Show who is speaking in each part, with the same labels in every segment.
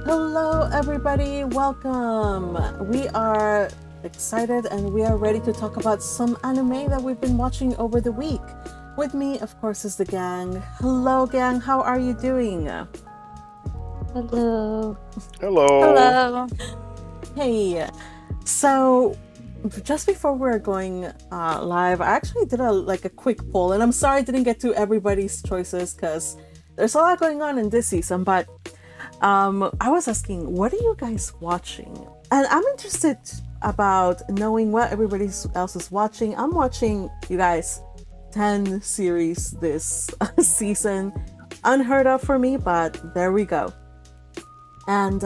Speaker 1: Hello, everybody. Welcome. We are excited and we are ready to talk about some anime that we've been watching over the week. With me, of course, is the gang. Hello, gang. How are you doing?
Speaker 2: Hello.
Speaker 3: Hello.
Speaker 1: Hey. So, just before we're going live, I actually did a quick poll, and I'm sorry I didn't get to everybody's choices because there's a lot going on in this season, but I was asking, what are you guys watching? And I'm interested about knowing what everybody else is watching. I'm watching, you guys, 10 series this season. Unheard of for me, but there we go. And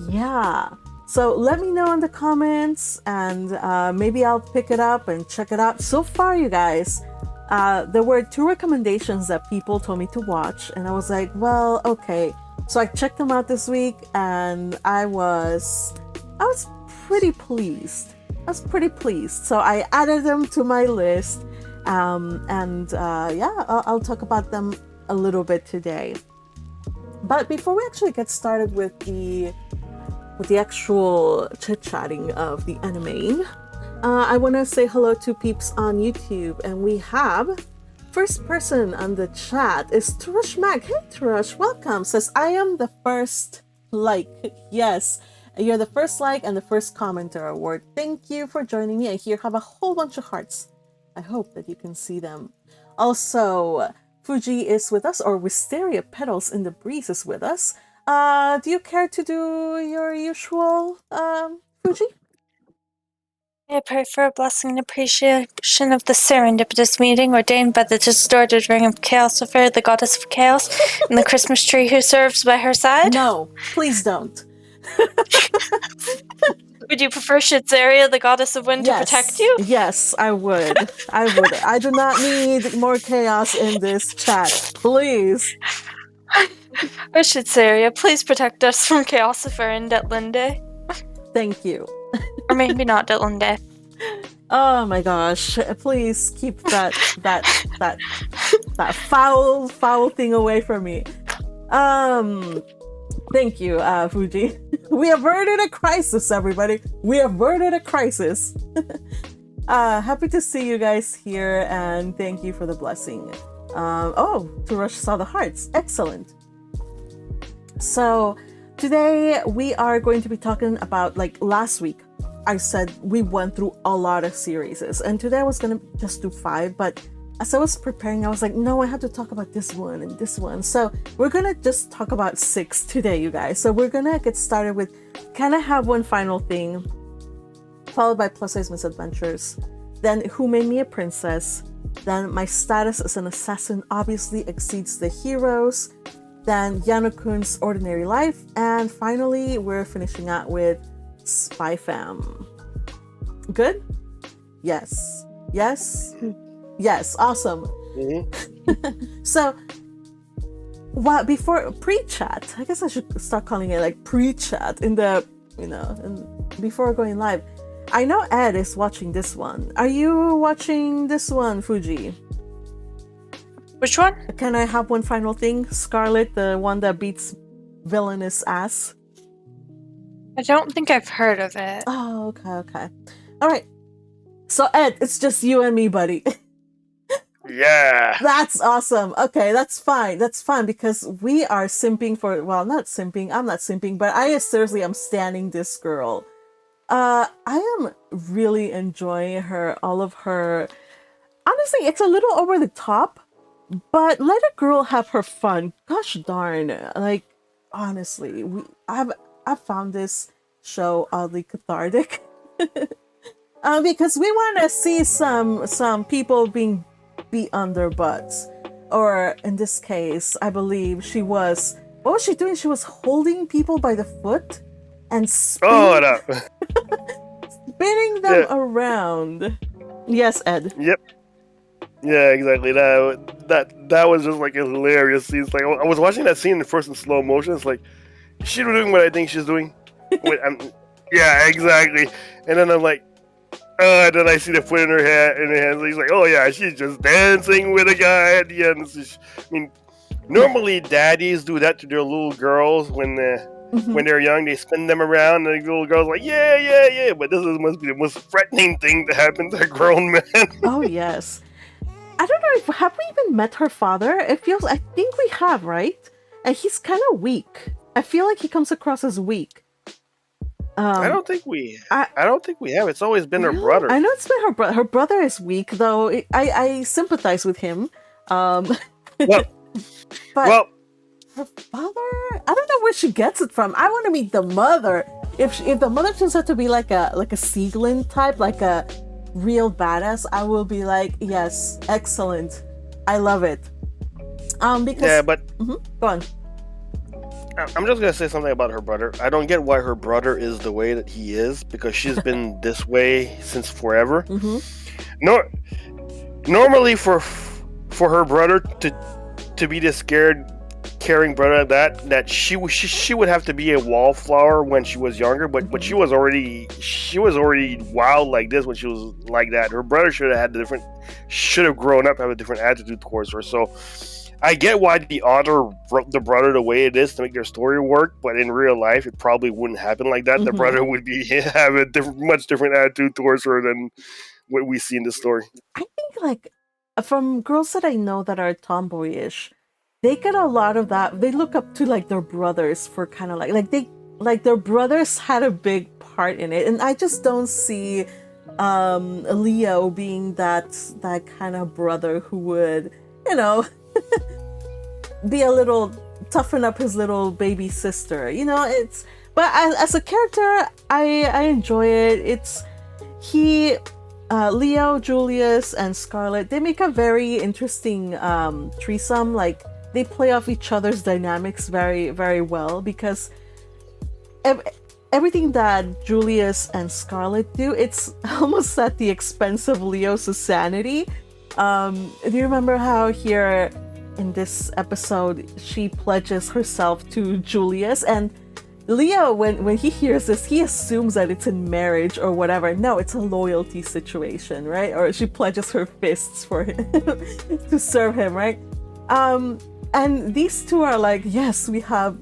Speaker 1: yeah. So let me know in the comments and maybe I'll pick it up and check it out. So far, you guys, there were 2 recommendations that people told me to watch, and I was like, well, okay. So I checked them out this week, and I was pretty pleased. So I added them to my list, I'll talk about them a little bit today. But before we actually get started with the actual chit-chatting of the anime, I want to say hello to peeps on YouTube, and we have first person on the chat is Turush Mag. Hey Turush, welcome. Says, I am the first like. Yes, you're the first like and the first commenter award. Thank you for joining me. I here have a whole bunch of hearts. I hope that you can see them. Also, Fuji is with us, or Wisteria Petals in the Breeze is with us. Do you care to do your usual, Fuji?
Speaker 2: I pray for a blessing and appreciation of the serendipitous meeting ordained by the distorted ring of Chaosifer, the goddess of chaos, and the Christmas tree who serves by her side.
Speaker 1: No, please don't.
Speaker 2: Would you prefer Shitzeria, the goddess of wind, to protect you?
Speaker 1: Yes, I would. I do not need more chaos in this chat. Please.
Speaker 2: Or Shitzeria, please protect us from Chaosifer and Detlinde.
Speaker 1: Thank you.
Speaker 2: Or maybe not Detlinde.
Speaker 1: Oh my gosh! Please keep that foul thing away from me. Thank you, Fuji. We averted a crisis, everybody. We averted a crisis. Happy to see you guys here, and thank you for the blessing. Turush saw the hearts. Excellent. So today we are going to be talking about, like last week, I said we went through a lot of series, and today I was gonna just do 5, but as I was preparing, I was like, no, I have to talk about this one and this one. So we're gonna just talk about 6 today, you guys. So we're gonna get started with Can I Have One Final Thing, followed by Plus Size Misadventures, then Who Made Me a Princess, then My Status as an Assassin Obviously Exceeds the Heroes, then Yano-Kun's Ordinary Life, and finally we're finishing out with Spy Fam. Good? Yes. Awesome.
Speaker 3: Mm-hmm.
Speaker 1: So before pre-chat, I guess I should start calling it like pre-chat in the before going live. I know Ed is watching this one. Are you watching this one, Fuji?
Speaker 2: Which one?
Speaker 1: Can I Have One Final Thing? Scarlet, the one that beats villainous ass.
Speaker 2: I don't think I've heard of it.
Speaker 1: Oh, okay. All right. So Ed, it's just you and me, buddy.
Speaker 3: Yeah.
Speaker 1: That's awesome. Okay, that's fine because we are simping for, well, not simping. I'm not simping, but I seriously am standing this girl. I am really enjoying all of her. Honestly, it's a little over the top, but let a girl have her fun. Gosh darn. Like, honestly, I've found this show oddly cathartic. Because we want to see some people being beat on their butts. Or in this case, I believe what was she doing? She was holding people by the foot and spinning them around. Yes, Ed.
Speaker 3: Yep. Yeah, exactly. That was just like a hilarious scene. It's like I was watching that scene first in slow motion. It's like, is she doing what I think she's doing? Yeah, exactly. And then I'm like, and then I see the foot in her hands. He's like, oh yeah, she's just dancing with a guy at the end. Normally, daddies do that to their little girls when they're young. They spin them around, and the little girl's like, "Yeah, yeah, yeah." But this must be the most threatening thing to happen to a grown man.
Speaker 1: Oh yes. I don't know if have we even met her father? I think we have, right? And he's kind of weak. I feel like he comes across as weak.
Speaker 3: I don't think we have. It's always been her brother.
Speaker 1: I know it's been her brother. Her brother is weak, though. I sympathize with him.
Speaker 3: Well,
Speaker 1: but her father, I don't know where she gets it from. I want to meet the mother. If the mother turns out to be like a Sieglin type, like a real badass, I will be like, yes, excellent. I love it. Because
Speaker 3: yeah, but
Speaker 1: go on.
Speaker 3: I'm just gonna say something about her brother. I don't get why her brother is the way that he is, because she's been this way since forever. Normally for her brother to be this scared, caring brother that she would have to be a wallflower when she was younger, but she was already wild like this when she was like that. Her brother should have grown up, have a different attitude towards her. So I get why the author wrote the brother the way it is to make their story work, but in real life it probably wouldn't happen like that. The brother would have a much different attitude towards her than what we see in the story.
Speaker 1: I think, like, from girls that I know that are tomboyish, they get a lot of that. They look up to like their brothers for kind of like their brothers had a big part in it, and I just don't see Leo being that kind of brother who would, be a little toughen up his little baby sister. But as a character, I enjoy it. It's Leo, Julius, and Scarlet. They make a very interesting threesome. Like, they play off each other's dynamics very, very well, because everything that Julius and Scarlet do, it's almost at the expense of Leo's sanity. Do you remember how here in this episode she pledges herself to Julius, and Leo, when he hears this, he assumes that it's in marriage or whatever. No, it's a loyalty situation, right? Or she pledges her fists for him to serve him, right? And these two are like, yes, we have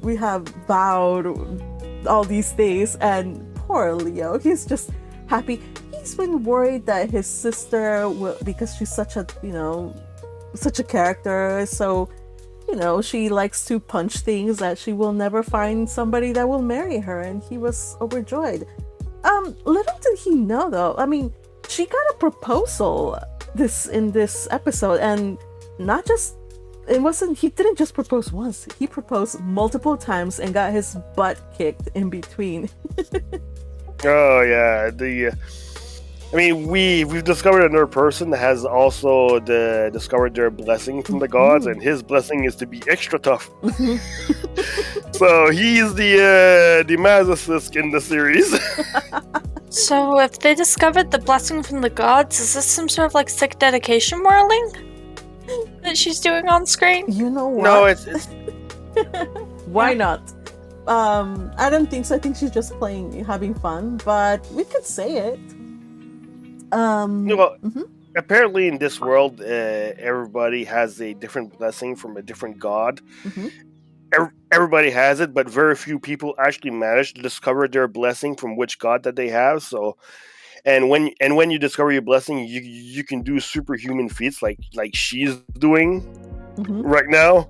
Speaker 1: vowed all these days, and poor Leo, he's just happy. He's been worried that his sister will, because she's such a character, so she likes to punch things, that she will never find somebody that will marry her, and he was overjoyed. Little did he know, though, I mean, she got a proposal in this episode, and he didn't just propose once, he proposed multiple times and got his butt kicked in between.
Speaker 3: Oh yeah, we've discovered another person that has also discovered their blessing from the gods, and his blessing is to be extra tough. So he's the masochist in the series.
Speaker 2: So if they discovered the blessing from the gods, is this some sort of like sick dedication whirling that she's doing on screen?
Speaker 1: You know what?
Speaker 3: No, it's
Speaker 1: Why not? I don't think so. I think she's just having fun, but we could say it.
Speaker 3: Apparently in this world, everybody has a different blessing from a different god. Everybody has it, but very few people actually manage to discover their blessing from which god that they have. So, and when you discover your blessing, you can do superhuman feats like she's doing right now.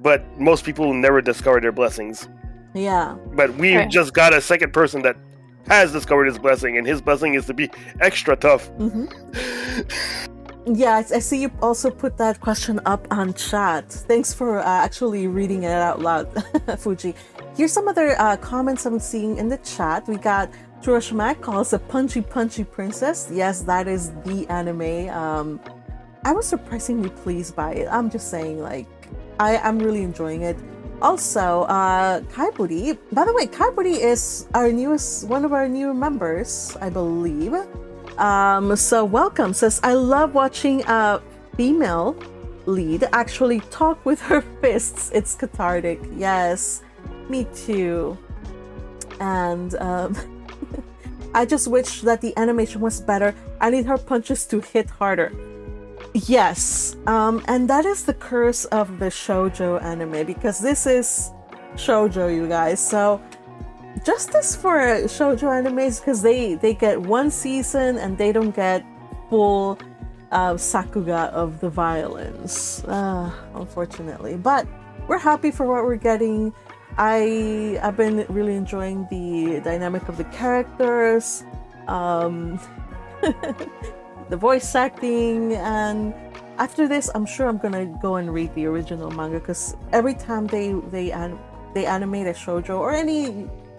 Speaker 3: But most people never discover their blessings.
Speaker 1: Yeah.
Speaker 3: But we just got a second person that has discovered his blessing, and his blessing is to be extra tough.
Speaker 1: Yeah, I see you also put that question up on chat. Thanks for actually reading it out loud, Fuji. Here's some other comments I'm seeing in the chat. We got Turoshmak calls a punchy princess. Yes, that is the anime. I was surprisingly pleased by it. I'm just saying, like, I'm really enjoying it. Also, Kaiburi. By the way, Kaiburi is one of our new members, I believe. So welcome. Says, I love watching a female lead actually talk with her fists. It's cathartic. Yes, me too. And I just wish that the animation was better. I need her punches to hit harder. Yes, and that is the curse of the shoujo anime, because this is shoujo, you guys. So justice for shoujo animes, because they get one season and they don't get full sakuga of the violence, unfortunately. But we're happy for what we're getting. I've been really enjoying the dynamic of the characters, the voice acting, and after this, I'm sure I'm gonna go and read the original manga, because every time they animate a shoujo or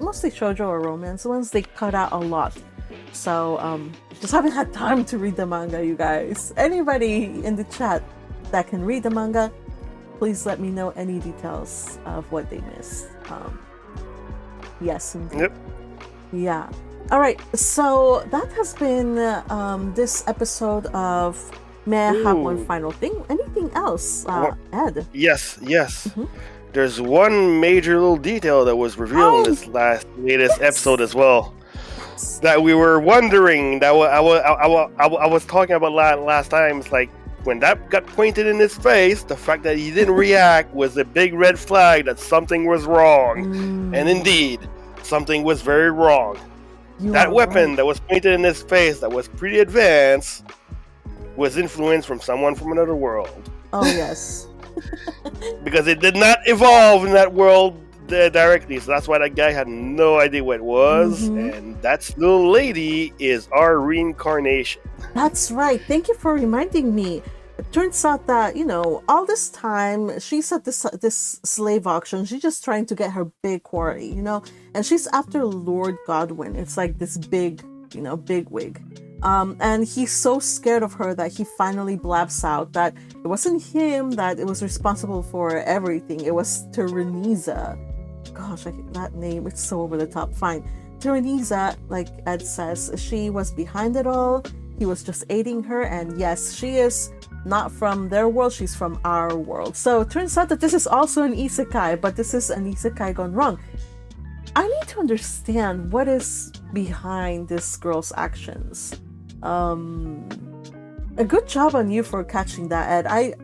Speaker 1: mostly shoujo or romance ones, they cut out a lot. So just haven't had time to read the manga, you guys. Anybody in the chat that can read the manga, please let me know any details of what they missed. Yes, indeed.
Speaker 3: Yep.
Speaker 1: Yeah. All right. So that has been this episode of May I Have One Final Thing? Anything else, Ed?
Speaker 3: Yes. There's one major little detail that was revealed in this latest episode as well, that we were wondering, that I was talking about last time. It's like, when that got pointed in his face, the fact that he didn't react was a big red flag that something was wrong. And indeed, something was very wrong. That weapon that was pointed in his face, that was pretty advanced, was influenced from someone from another world.
Speaker 1: Oh, yes.
Speaker 3: Because it did not evolve in that world directly, so that's why that guy had no idea what it was. And that little lady is our reincarnation.
Speaker 1: That's right. Thank you for reminding me. It turns out that, all this time she's at this slave auction. She's just trying to get her big quarry, and she's after Lord Godwin. It's like this big wig. And he's so scared of her that he finally blabs out that it wasn't him that it was responsible for everything. It was Tereniza. Gosh, that name, it's so over the top. Fine. Tereniza, like Ed says, she was behind it all. He was just aiding her. And yes, she is not from their world. She's from our world. So it turns out that this is also an isekai, but this is an isekai gone wrong. I need to understand what is behind this girl's actions. A good job on you for catching that, Ed.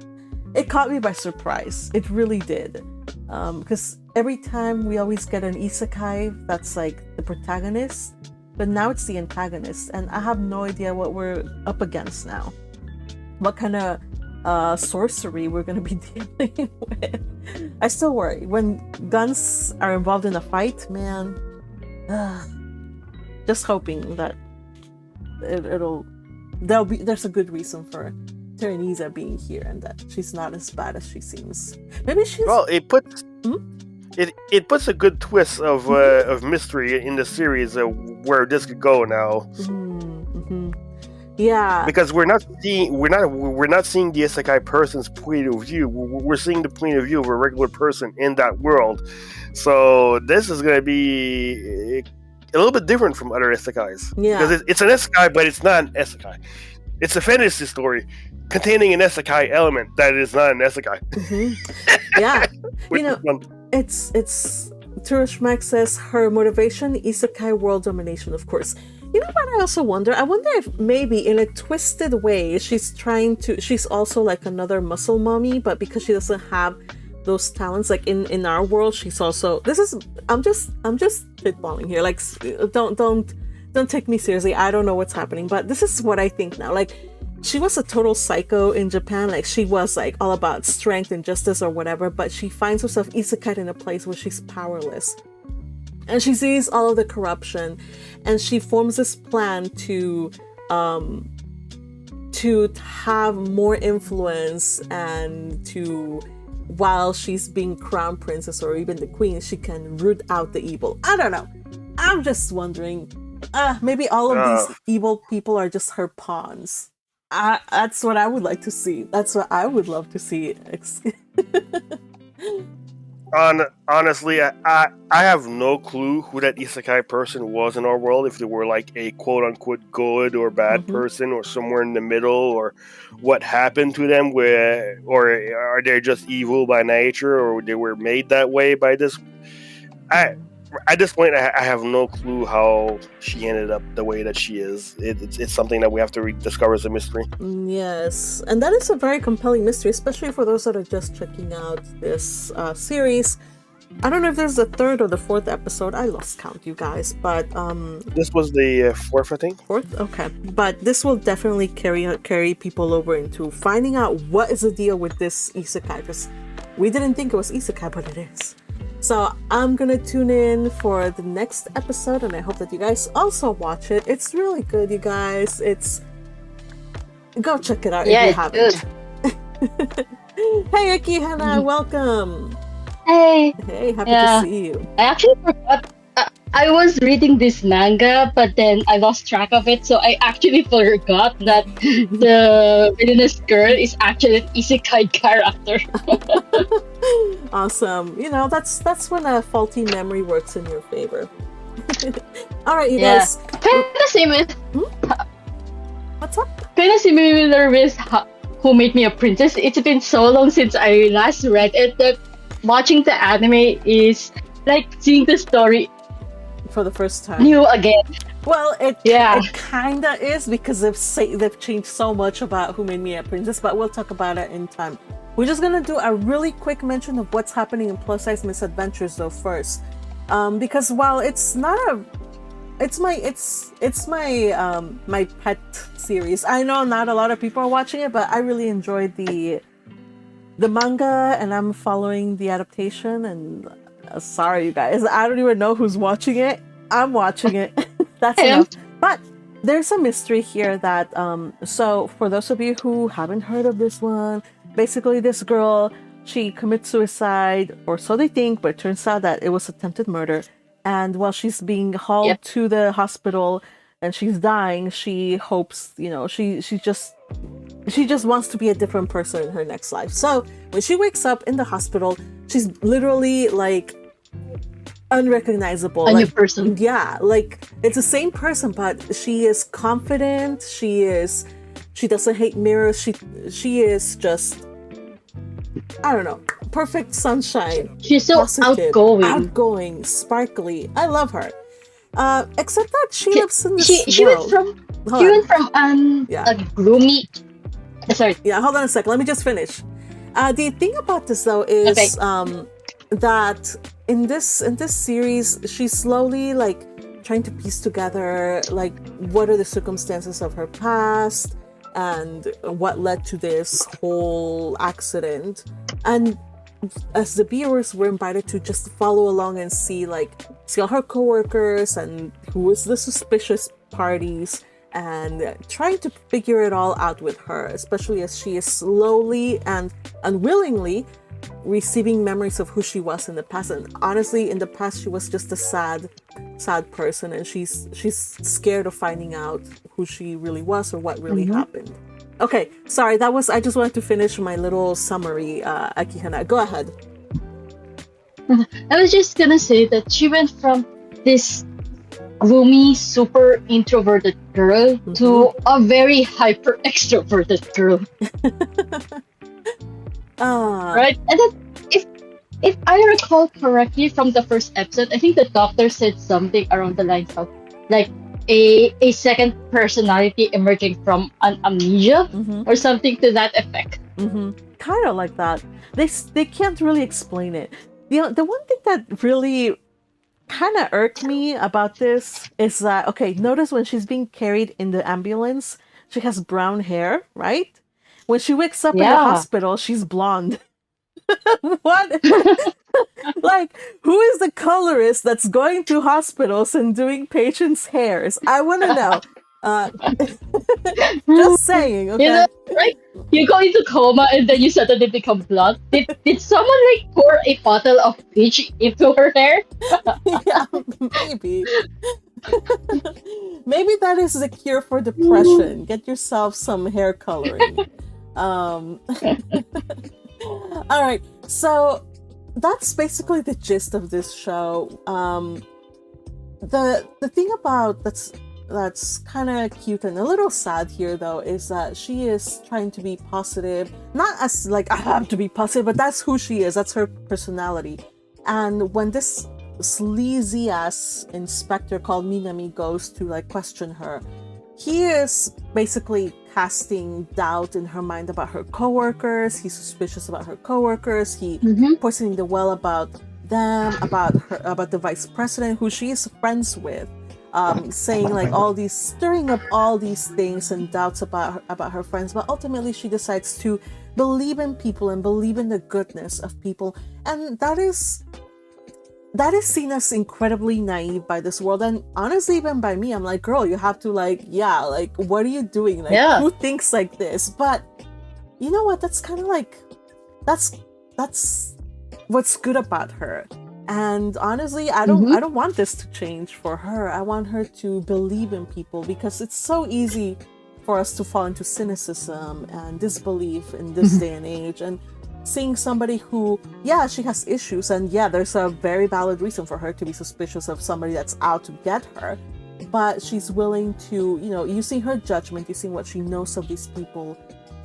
Speaker 1: It caught me by surprise. It really did. Because every time we always get an isekai that's like the protagonist, but now it's the antagonist, and I have no idea what we're up against now. What kind of sorcery we're going to be dealing with. I still worry. When guns are involved in a fight, man, just hoping that there's a good reason for Tereniza being here and that she's not as bad as she seems. Maybe she's...
Speaker 3: Well, it puts a good twist of mystery in the series where this could go now.
Speaker 1: Yeah,
Speaker 3: because we're not seeing the isekai person's point of view. We're seeing the point of view of a regular person in that world. So this is going to be a little bit different from other isekais.
Speaker 1: Yeah,
Speaker 3: because it's an isekai, but it's not an isekai. It's a fantasy story containing an isekai element that is not an isekai.
Speaker 1: Yeah, it's Turishmak says her motivation, isekai world domination, of course. You know what I also wonder? I wonder if maybe in a twisted way she's also like another muscle mommy, but because she doesn't have those talents, like in our world, she's also... I'm just spitballing here. Like, don't take me seriously. I don't know what's happening, but this is what I think now. Like, she was a total psycho in Japan. Like, she was like all about strength and justice or whatever, but she finds herself isekai in a place where she's powerless. And she sees all of the corruption, and she forms this plan to have more influence, and while she's being crown princess or even the queen, she can root out the evil. I don't know. I'm just wondering, maybe all of these evil people are just her pawns. That's what I would like to see. That's what I would love to see.
Speaker 3: Honestly, I have no clue who that isekai person was in our world, if they were like a quote-unquote good or bad person or somewhere in the middle, or what happened to them, or are they just evil by nature, or they were made that way by this. at this point, I have no clue how she ended up the way that she is. It's something that we have to rediscover as a mystery.
Speaker 1: Yes, and that is a very compelling mystery, especially for those that are just checking out this series. I don't know if this is the third or the fourth episode. I lost count, you guys, but
Speaker 3: this was the fourth, I think.
Speaker 1: Fourth, okay. But this will definitely carry people over into finding out what is the deal with this isekai, because we didn't think it was isekai, but it is. So I'm gonna tune in for the next episode, and I hope that you guys also watch it. It's really good, you guys. Go check it out if you haven't. Hey, Akihana, welcome.
Speaker 4: Hey,
Speaker 1: happy to see you.
Speaker 4: I actually forgot. I was reading this manga, but then I lost track of it, so I actually forgot that the villainous girl is actually an isekai character.
Speaker 1: Awesome. You know, that's when a faulty memory works in your favor. All right, you guys.
Speaker 4: Kind of similar.
Speaker 1: What's up?
Speaker 4: Kind of similar with Who Made Me a Princess. It's been so long since I last read it that watching the anime is like seeing the story
Speaker 1: for the first time.
Speaker 4: New again.
Speaker 1: Well, it kinda is, because they've changed so much about Who Made Me a Princess, but we'll talk about it in time. We're just gonna do a really quick mention of what's happening in Plus Size Misadventures though first, because while it's not it's my pet series. I know not a lot of people are watching it, but I really enjoyed the manga, and I'm following the adaptation. And sorry, you guys, I don't even know who's watching it. I'm watching it. That's enough. But there's a mystery here that so for those of you who haven't heard of this one, basically this girl, she commits suicide, or so they think, but it turns out that it was attempted murder. And while she's being hauled to the hospital and she's dying, she hopes, she just wants to be a different person in her next life. So when she wakes up in the hospital, she's literally like unrecognizable.
Speaker 4: A new person.
Speaker 1: Yeah, like it's the same person, but she is confident. She doesn't hate mirrors. She is just, I don't know, perfect sunshine.
Speaker 4: She's so
Speaker 1: positive, outgoing, sparkly. I love her. Except that she lives in this world.
Speaker 4: She went from a gloomy. Sorry.
Speaker 1: Yeah, hold on a second. Let me just finish. The thing about this though is that in this series, she's slowly like trying to piece together like what are the circumstances of her past and what led to this whole accident. And as the viewers, were invited to just follow along and see all her coworkers and who was the suspicious parties, and trying to figure it all out with her, especially as she is slowly and unwillingly receiving memories of who she was in the past. And honestly, in the past, she was just a sad person, and she's scared of finding out who she really was or what really happened. Okay, sorry, I just wanted to finish my little summary, Akihana. Go ahead.
Speaker 4: I was just gonna say that she went from this gloomy, super introverted girl to a very hyper extroverted girl. Right? And then, if I recall correctly from the first episode, I think the doctor said something around the lines of like a second personality emerging from an amnesia or something to that effect.
Speaker 1: Kind of like that. They can't really explain it. The one thing that really kind of irked me about this is that, okay, notice when she's being carried in the ambulance, she has brown hair, right? When she wakes up in the hospital, she's blonde. What? Like, who is the colorist that's going to hospitals and doing patients' hairs? I want to know. Just saying, okay?
Speaker 4: Right? You go into coma and then you suddenly become blonde. Did someone like pour a bottle of bleach into her hair?
Speaker 1: Yeah, maybe. Maybe that is the cure for depression. Get yourself some hair coloring. All right, so that's basically the gist of this show. The thing about that's kind of cute and a little sad here though is that she is trying to be positive, not as like I have to be positive, but that's who she is, that's her personality. And when this sleazy ass inspector called Minami goes to like question her, he is basically casting doubt in her mind about her coworkers. He's suspicious about her coworkers. He poisoning the well about them, about the vice president who she is friends with, saying like all these, stirring up all these things and doubts about her friends. But ultimately, she decides to believe in people and believe in the goodness of people, and that is seen as incredibly naive by this world, and honestly even by me. I'm like, girl, you have to like, yeah, like, what are you doing? Like, who thinks like this? But you know what, that's kind of like, that's what's good about her. And honestly, I don't want this to change for her. I want her to believe in people, because it's so easy for us to fall into cynicism and disbelief in this day and age. And seeing somebody who, yeah, she has issues, and yeah, there's a very valid reason for her to be suspicious of somebody that's out to get her, but she's willing to, you know, using her judgment, using what she knows of these people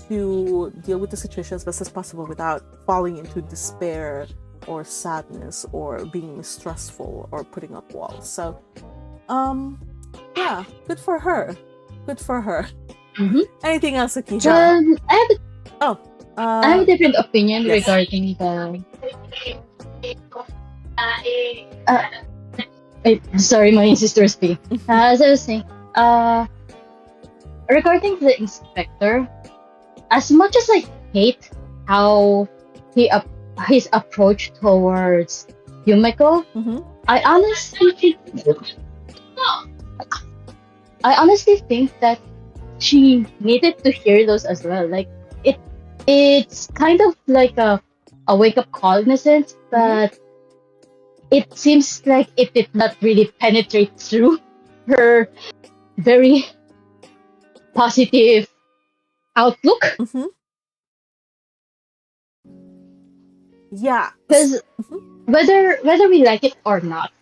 Speaker 1: to deal with the situation as best as possible without falling into despair or sadness or being mistrustful or putting up walls. So, yeah, good for her. Good for her. Anything else, Akija?
Speaker 4: I have a different opinion regarding the. Sorry, my sister is speaking. As I was saying, regarding the inspector, as much as I hate how his approach towards Yumeko, I honestly think that she needed to hear those as well. Like, it's kind of like a wake up call in a sense, but it seems like it did not really penetrate through her very positive outlook.
Speaker 1: Yeah,
Speaker 4: because whether we like it or not,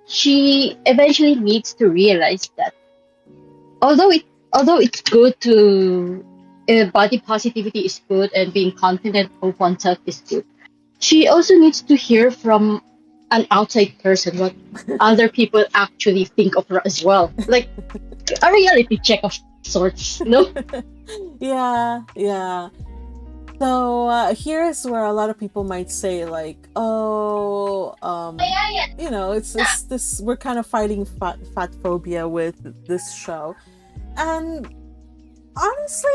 Speaker 4: she eventually needs to realize that although it's good to body positivity is good and being confident of oneself is good, she also needs to hear from an outside person what other people actually think of her as well, like a reality check of sorts, no?
Speaker 1: yeah. So here's where a lot of people might say like, oh, you know, it's this, we're kind of fighting fat phobia with this show. And honestly,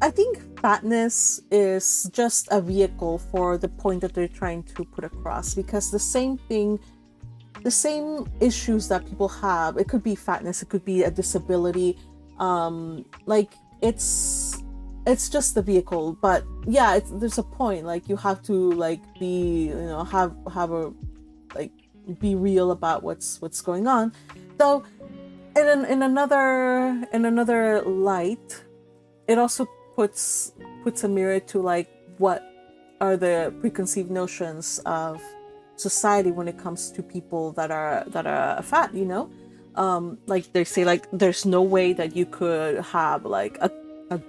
Speaker 1: I think fatness is just a vehicle for the point that they're trying to put across, because the same issues that people have, it could be fatness, it could be a disability, like it's just the vehicle. But yeah, there's a point, like you have to like be, you know, have a, like, be real about what's going on. Though in another light, it also puts a mirror to like what are the preconceived notions of society when it comes to people that are fat, you know. Like they say, like there's no way that you could have like a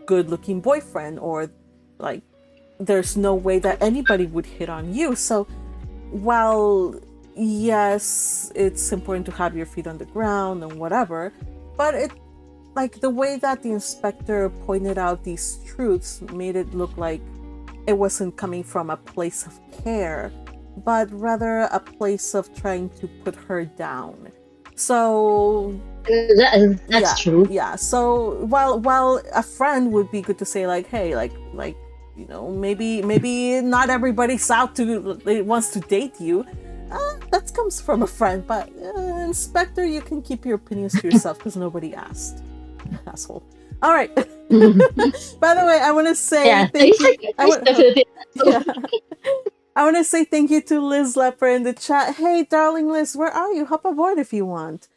Speaker 1: good looking boyfriend, or like there's no way that anybody would hit on you. So while yes, it's important to have your feet on the ground and whatever, but it, like the way that the inspector pointed out these truths made it look like it wasn't coming from a place of care, but rather a place of trying to put her down. So
Speaker 4: That's true.
Speaker 1: Yeah. So while a friend would be good to say like, hey, like you know, maybe not everybody's out to wants to date you. That comes from a friend, but inspector, you can keep your opinions to yourself because nobody asked. Asshole. All right. By the way, I want to say thank you. I want to say thank you to Liz Lepper in the chat. Hey, darling Liz, where are you? Hop aboard if you want.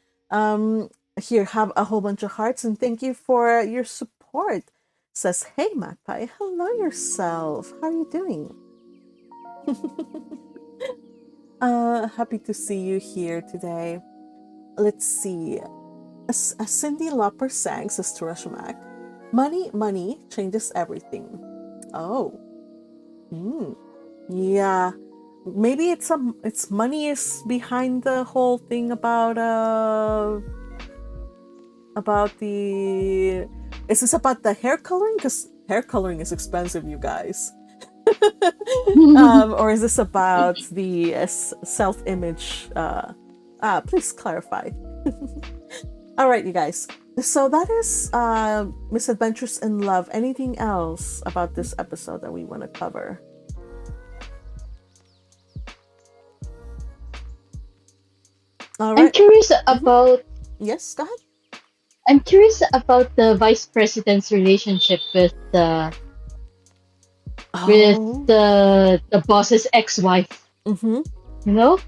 Speaker 1: Here, have a whole bunch of hearts, and thank you for your support. Says, hey, Magpie, hello yourself. How are you doing? Happy to see you here today. Let's see. As Cindy Lauper sang, says Turashamak, money changes everything. Oh. Yeah. maybe it's money is behind the whole thing about the. Is this about the hair coloring? Because hair coloring is expensive, you guys. Or is this about the self-image? Please clarify. All right, you guys. So that is Misadventures in Love. Anything else about this episode that we want to cover? All right.
Speaker 4: I'm curious about
Speaker 1: Yes, go ahead.
Speaker 4: I'm curious about the vice president's relationship with the
Speaker 1: Oh.
Speaker 4: the boss's ex-wife.
Speaker 1: Mm-hmm.
Speaker 4: You know?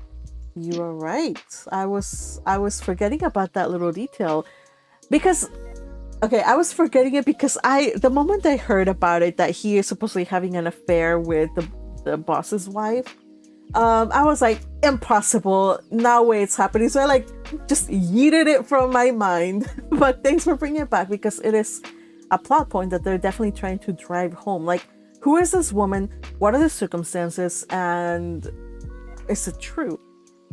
Speaker 1: You are right. I was forgetting about that little detail because I was forgetting it because the moment I heard about it that he is supposedly having an affair with the boss's wife, I was like, impossible, no way it's happening. So I like just yeeted it from my mind. But thanks for bringing it back because it is a plot point that they're definitely trying to drive home. Like, who is this woman? What are the circumstances? And is it true?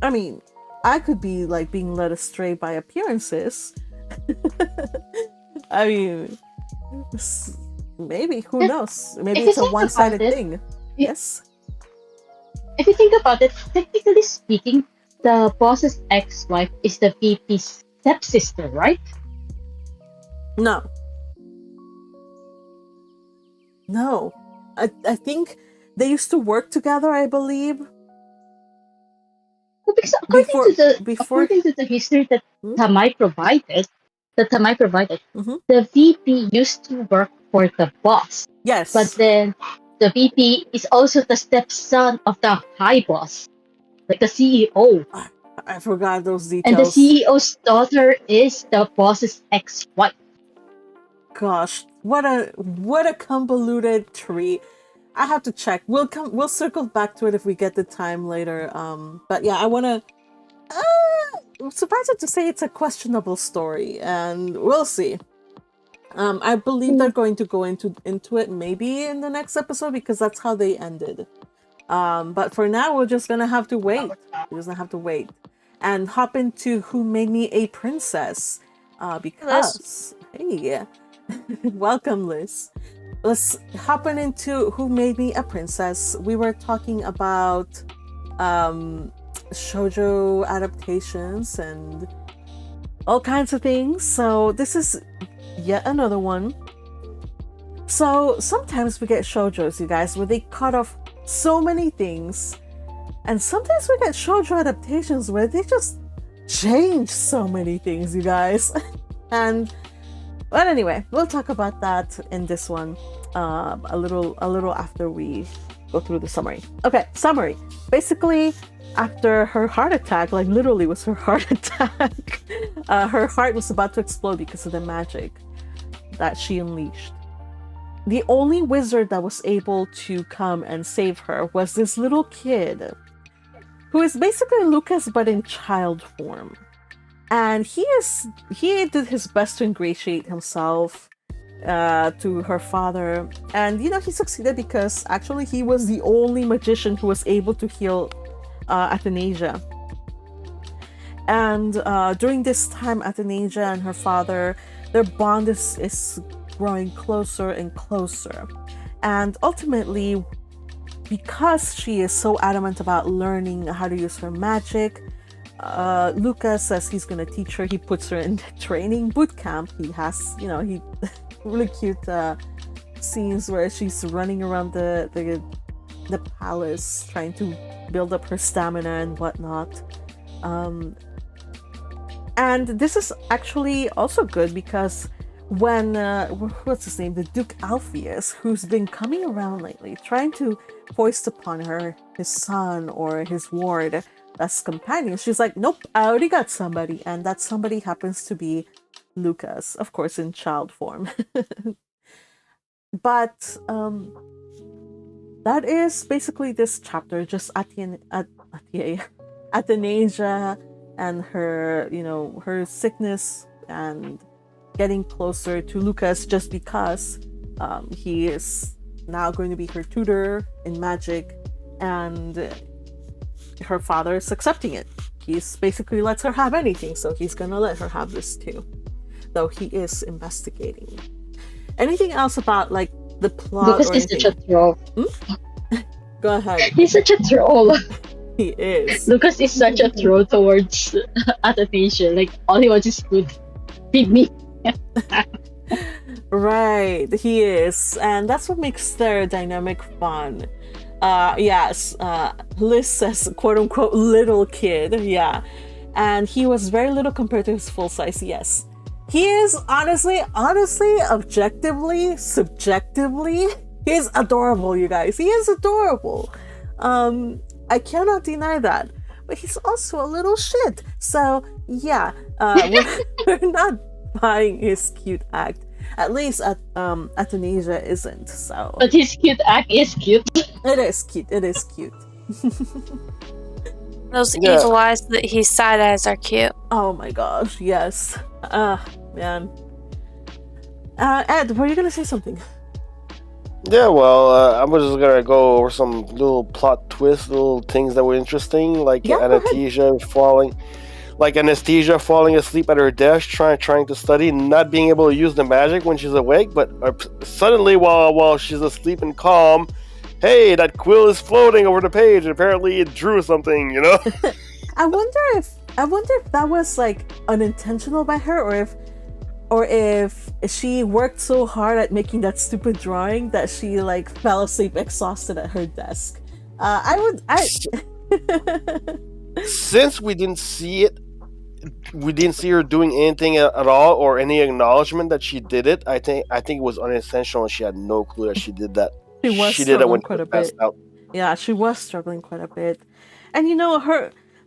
Speaker 1: I mean, I could be like being led astray by appearances. I mean, maybe, who knows? Maybe
Speaker 4: If
Speaker 1: it's
Speaker 4: you
Speaker 1: a
Speaker 4: think
Speaker 1: one-sided
Speaker 4: about it,
Speaker 1: thing.
Speaker 4: you-
Speaker 1: Yes.
Speaker 4: If you think about it, technically speaking, the boss's ex-wife is the VP's stepsister, right?
Speaker 1: No. No. I think they used to work together, I believe.
Speaker 4: Well, because
Speaker 1: Before-
Speaker 4: according to the history that
Speaker 1: Hmm?
Speaker 4: Tamai provided,
Speaker 1: Mhm.
Speaker 4: the VP used to work for the boss.
Speaker 1: Yes.
Speaker 4: But then the VP is also the stepson of the high boss, like the CEO.
Speaker 1: I forgot those
Speaker 4: And the
Speaker 1: details.
Speaker 4: CEO's daughter is the boss's ex-wife.
Speaker 1: Gosh, what a convoluted tree. I have to check. We'll circle back to it if we get the time later. But yeah, I wanna suffice it to say it's a questionable story, and we'll see. I believe they're going to go into it maybe in the next episode because that's how they ended. But for now, we're just gonna have to wait. We're just gonna have to wait and hop into Who Made Me a Princess. Because hey, welcome, Liz. Let's hop into Who Made Me a Princess. We were talking about shoujo adaptations and all kinds of things. So this is yet another one. So sometimes we get shoujos, you guys, where they cut off so many things, and sometimes we get shoujo adaptations where they just change so many things, you guys. But anyway, we'll talk about that in this one a little after we go through the summary. Okay, summary. Basically, after her heart attack, like literally was her heart attack, her heart was about to explode because of the magic that she unleashed. The only wizard that was able to come and save her was this little kid who is basically Lucas but in child form. And he did his best to ingratiate himself to her father. And he succeeded because actually he was the only magician who was able to heal Athanasia. And during this time, Athanasia and her father, their bond is growing closer and closer. And ultimately, because she is so adamant about learning how to use her magic, Lucas says he's going to teach her. He puts her in training boot camp. He has, he really cute scenes where she's running around the palace trying to build up her stamina and whatnot. And this is actually also good because when what's his name, the Duke Alpheus, who's been coming around lately trying to foist upon her his son or his ward as companions, she's like, nope, I already got somebody, and that somebody happens to be Lucas, of course in child form. But that is basically this chapter, just Athanasia and her, her sickness and getting closer to Lucas just because he is now going to be her tutor in magic, and her father is accepting it. He's basically lets her have anything, so he's gonna let her have this too. Though he is investigating. Anything else about like the plot?
Speaker 4: Lucas
Speaker 1: or
Speaker 4: is such a troll.
Speaker 1: Go ahead.
Speaker 4: He's such a troll.
Speaker 1: He is.
Speaker 4: Lucas is such a troll towards Anastasia. Like all he wants is food. Feed me.
Speaker 1: Right, he is, and that's what makes their dynamic fun. Yes, Liz says, quote unquote, little kid, yeah. And he was very little compared to his full size, yes. He is honestly, objectively, subjectively, he's adorable, you guys. He is adorable. I cannot deny that. But he's also a little shit. So, yeah, we're not buying his cute act. At least Athanasia isn't, so.
Speaker 4: But his cute act is cute.
Speaker 1: It is cute. It is cute.
Speaker 2: Those evil eyes that he side eyes are cute.
Speaker 1: Oh my gosh, yes. Man. Ed, were you gonna say something?
Speaker 3: Yeah, well, I was just gonna go over some little plot twists, little things that were interesting, like Anastasia falling asleep at her desk, trying to study, not being able to use the magic when she's awake, but suddenly, while she's asleep and calm, hey, that quill is floating over the page, and apparently it drew something, you know?
Speaker 1: I wonder if that was like unintentional by her, or if she worked so hard at making that stupid drawing that she like fell asleep exhausted at her desk.
Speaker 3: Since we didn't see her doing anything at all, or any acknowledgement that she did it. I think it was unintentional, and she had no clue that she did that.
Speaker 1: She did it when quite a bit. Out. Yeah, she was struggling quite a bit, and you know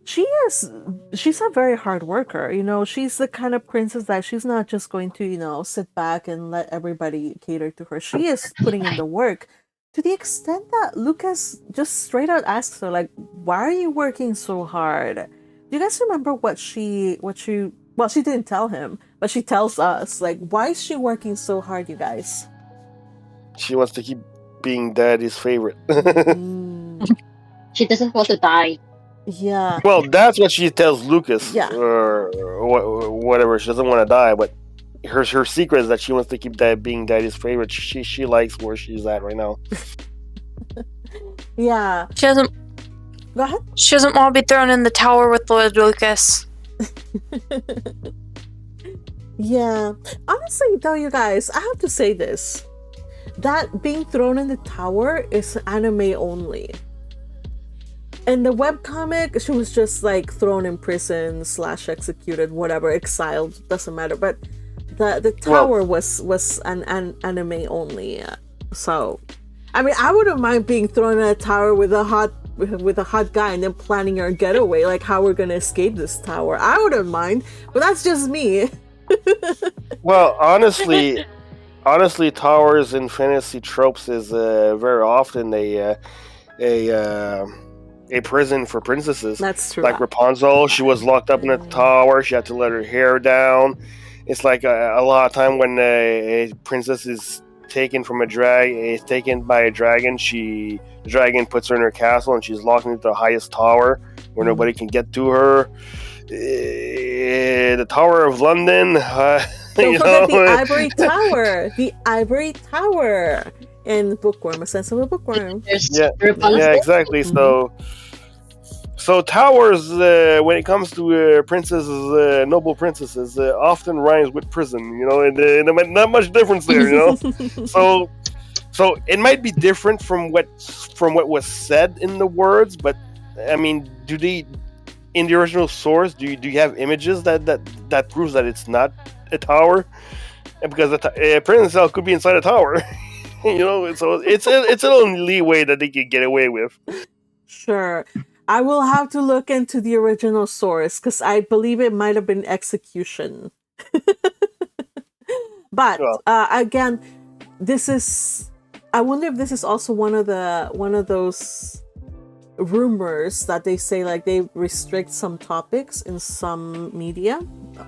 Speaker 1: she's a very hard worker. You know, she's the kind of princess that she's not just going to sit back and let everybody cater to her. She is putting in the work. To the extent that Lucas just straight out asks her, like, why are you working so hard? Do you guys remember what she didn't tell him, but she tells us, like, why is she working so hard, you guys?
Speaker 3: She wants to keep being Daddy's favorite.
Speaker 4: She doesn't want to die.
Speaker 1: Yeah.
Speaker 3: Well, that's what she tells Lucas.
Speaker 1: Yeah.
Speaker 3: Or whatever. She doesn't want to die, but her secret is that she wants to keep being Daddy's favorite. She likes where she's at right now.
Speaker 1: Yeah.
Speaker 2: She doesn't.
Speaker 1: Go ahead.
Speaker 2: She doesn't want to be thrown in the tower with Lord Lucas.
Speaker 1: Yeah. Honestly, though, you guys, I have to say this. That being thrown in the tower is anime only. In the webcomic, she was just like thrown in prison / executed, whatever, exiled, doesn't matter. But the tower was an anime only. So, I mean, I wouldn't mind being thrown in a tower with a hot guy and then planning our getaway, like how we're gonna escape this tower. I wouldn't mind, but that's just me.
Speaker 3: Well, honestly, towers in fantasy tropes is very often a prison for princesses.
Speaker 1: That's true.
Speaker 3: Like Rapunzel, she was locked up in a tower. She had to let her hair down. It's like a lot of time when a princess is taken by a dragon. The dragon puts her in her castle, and she's locked into the highest tower where nobody can get to her. The Tower of London.
Speaker 1: Don't forget the Ivory Tower. The Ivory Tower. In Bookworm, a sense of a bookworm.
Speaker 3: Yeah, exactly. So towers, when it comes to princesses, noble princesses, often rhymes with prison. And not much difference there. So it might be different from what was said in the words, but I mean, in the original source, do you have images that proves that it's not a tower? Because a prison cell could be inside a tower. So it's a little leeway that they could get away with. Sure.
Speaker 1: I will have to look into the original source because I believe it might have been execution. But again, I wonder if this is also one of those rumors that they say, like, they restrict some topics in some media.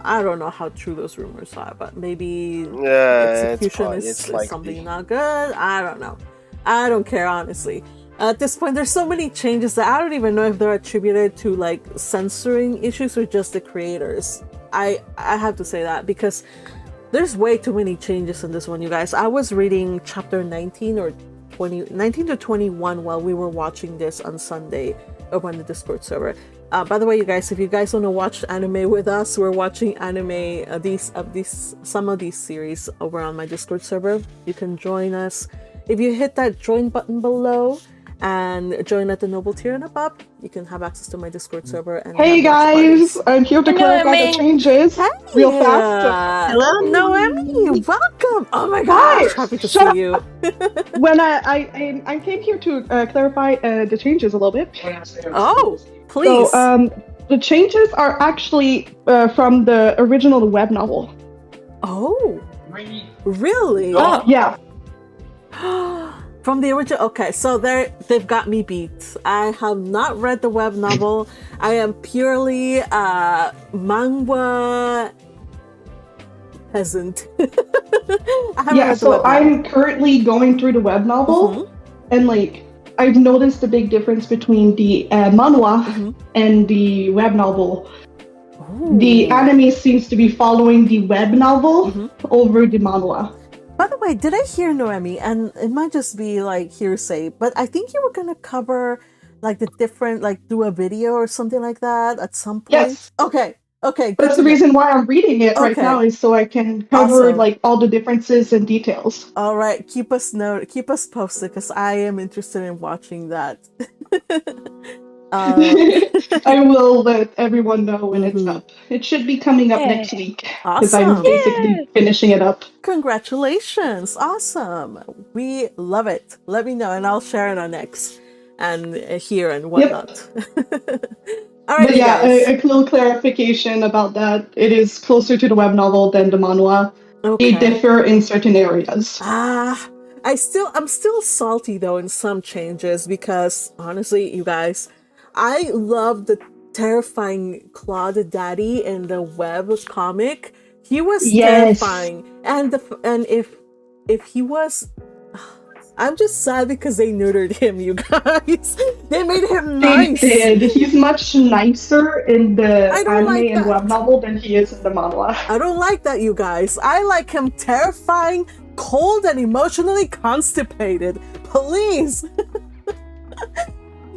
Speaker 1: I don't know how true those rumors are, but maybe execution is something not good. I don't know. I don't care, honestly. At this point, there's so many changes that I don't even know if they're attributed to like censoring issues or just the creators. I have to say that because there's way too many changes in this one, you guys. I was reading chapter 19 or 19 to 21 while we were watching this on Sunday over on the Discord server. By the way, you guys, if you guys want to watch anime with us, we're watching anime some of these series over on my Discord server. You can join us if you hit that join button below and join at the noble tier and above. You can have access to my Discord server. And
Speaker 5: hey guys, I'm here to clarify the changes real fast.
Speaker 1: Hello, Noemi, welcome. Oh my gosh, happy to see you.
Speaker 5: When I came here to clarify the changes a little bit.
Speaker 1: Oh, please.
Speaker 5: So the changes are actually from the original web novel.
Speaker 1: Oh, really?
Speaker 5: Oh. Yeah.
Speaker 1: From the original. Okay, so they've got me beat. I have not read the web novel. I am purely manga peasant.
Speaker 5: I'm currently going through the web novel, and like I've noticed the big difference between the manhwa and the web novel.
Speaker 1: Ooh.
Speaker 5: The anime seems to be following the web novel over the manhwa.
Speaker 1: By the way, did I hear, Noemi, and it might just be like hearsay, but I think you were gonna cover like the different, like do a video or something like that at some point.
Speaker 5: Yes.
Speaker 1: Okay.
Speaker 5: That's the reason why I'm reading it right now, is so I can cover like all the differences and details.
Speaker 1: All right, keep us posted because I am interested in watching that.
Speaker 5: I will let everyone know when it's up. It should be coming up next week because I'm basically finishing it up.
Speaker 1: Congratulations! Awesome. We love it. Let me know and I'll share it on X and here and whatnot. All right,
Speaker 5: but yeah, a little clarification about that. It is closer to the web novel than the manhwa.
Speaker 1: Okay.
Speaker 5: They differ in certain areas.
Speaker 1: I'm still salty though in some changes because honestly, you guys, I love the terrifying Claude Daddy in the web comic. He was terrifying, and if he was, I'm just sad because they neutered him. You guys, they made him nice.
Speaker 5: They did. He's much nicer in the anime and web novel than he is in the manhwa.
Speaker 1: I don't like that, you guys. I like him terrifying, cold, and emotionally constipated. Please.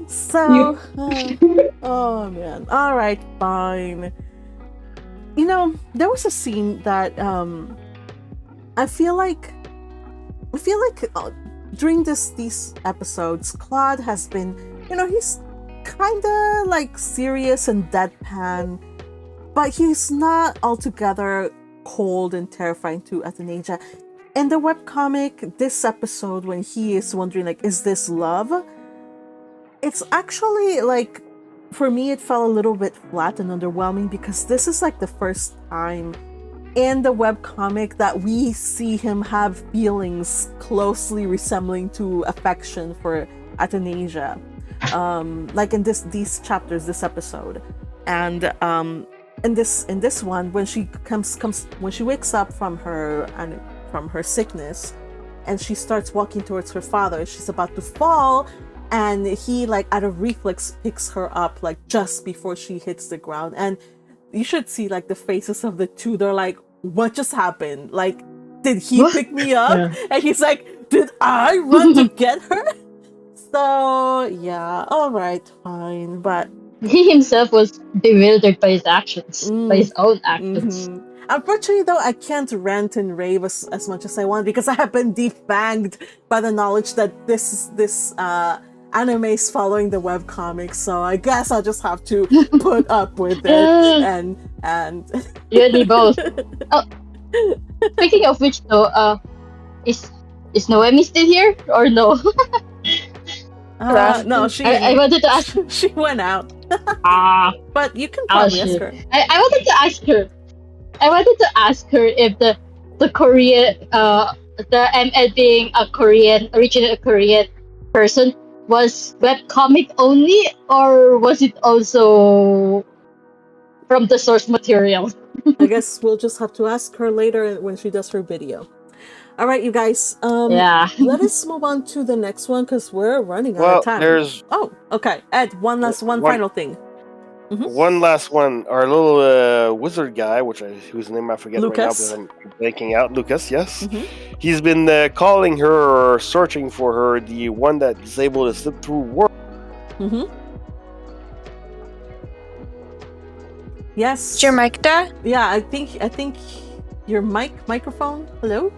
Speaker 1: So, oh man. All right, fine. You know, there was a scene that I feel like during these episodes, Claude has been, he's kind of like serious and deadpan, but he's not altogether cold and terrifying to Athanasia. In the webcomic, this episode when he is wondering like, is this love? It's actually like, for me, it felt a little bit flat and underwhelming because this is like the first time in the webcomic that we see him have feelings closely resembling to affection for Athanasia. Like in these chapters, this episode. And in this one, when she when she wakes up from her sickness and she starts walking towards her father, she's about to fall. And he, like, out of reflex, picks her up, like, just before she hits the ground. And you should see, like, the faces of the two. They're like, what just happened? Like, did he pick me up? Yeah. And he's like, did I run to get her? So, yeah, all right, fine. But
Speaker 4: he himself was bewildered by his actions, by his own actions.
Speaker 1: Unfortunately, though, I can't rant and rave as much as I want because I have been defanged by the knowledge that this anime is following the webcomic, so I guess I'll just have to put up with it and
Speaker 4: you and me both. Oh, speaking of which, though, is Noemi still here or no?
Speaker 1: No, she.
Speaker 4: I wanted to ask.
Speaker 1: She went out. But you can probably ask her.
Speaker 4: I wanted to ask her. I wanted to ask her if the Korean, the ML being originally a Korean person, was webcomic only, or was it also from the source material?
Speaker 1: I guess we'll just have to ask her later when she does her video. All right, you guys.
Speaker 4: Yeah.
Speaker 1: Let us move on to the next one because we're running out of time.
Speaker 3: There's
Speaker 1: Oh, okay. Ed, one final thing.
Speaker 3: one last one. Our little wizard guy, whose name I forget right now,
Speaker 1: Lucas.
Speaker 3: because I'm blanking out. Lucas, yes.
Speaker 1: Mhm.
Speaker 3: He's been calling her or searching for her, the one that is able to slip through worlds.
Speaker 1: Yes.
Speaker 2: Is your mic there?
Speaker 1: Yeah, I think your microphone. Hello.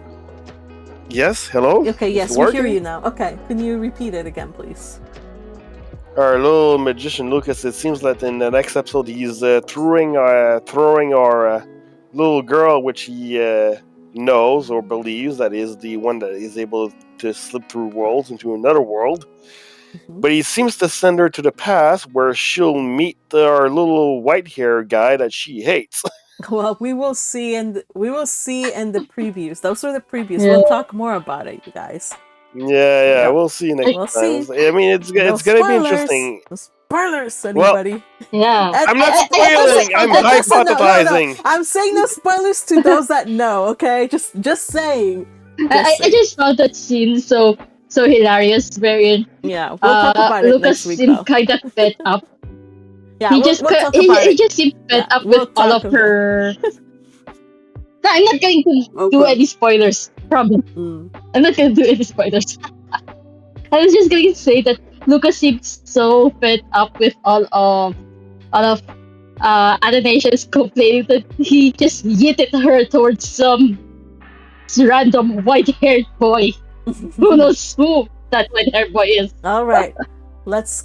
Speaker 3: Yes. Hello.
Speaker 1: Okay.
Speaker 3: Is
Speaker 1: Yes,
Speaker 3: it
Speaker 1: we hear
Speaker 3: working?
Speaker 1: you now. Okay. Can you repeat it again, please?
Speaker 3: Our little magician Lucas. It seems that in the next episode he's throwing our little girl, which he knows or believes that is the one that is able to slip through worlds into another world. But he seems to send her to the past, where she'll meet our little white-haired guy that she hates.
Speaker 1: Well, we will see in the previews. Those are the previews.
Speaker 4: Yeah.
Speaker 1: We'll talk more about it, you guys.
Speaker 3: Yeah, we'll see next
Speaker 1: We'll
Speaker 3: time.
Speaker 1: see.
Speaker 3: I mean, it's
Speaker 1: No
Speaker 3: gonna be
Speaker 1: spoilers.
Speaker 3: interesting.
Speaker 1: No spoilers,
Speaker 3: Well,
Speaker 1: anybody.
Speaker 4: Yeah.
Speaker 3: I'm not spoiling. I'm hypothesizing.
Speaker 1: No. I'm saying no spoilers to those that know. Okay, just saying.
Speaker 4: I just found that scene so hilarious, wherein
Speaker 1: Yeah, we'll talk about it
Speaker 4: Lucas
Speaker 1: next week,
Speaker 4: seemed
Speaker 1: though.
Speaker 4: kind of fed up.
Speaker 1: Yeah,
Speaker 4: He
Speaker 1: we'll
Speaker 4: just
Speaker 1: talk about
Speaker 4: he
Speaker 1: it.
Speaker 4: just seemed fed
Speaker 1: Yeah,
Speaker 4: up
Speaker 1: we'll
Speaker 4: with all
Speaker 1: talk
Speaker 4: of
Speaker 1: about
Speaker 4: her. No, I'm not going to do
Speaker 1: Okay.
Speaker 4: any spoilers. Probably.
Speaker 1: Mm.
Speaker 4: I'm not going to do any spoilers. I was just going to say that Lucas seems so fed up with all of animations complaining that he just yeeted her towards some random white-haired boy. Who knows who that white-haired boy is?
Speaker 1: All right. Let's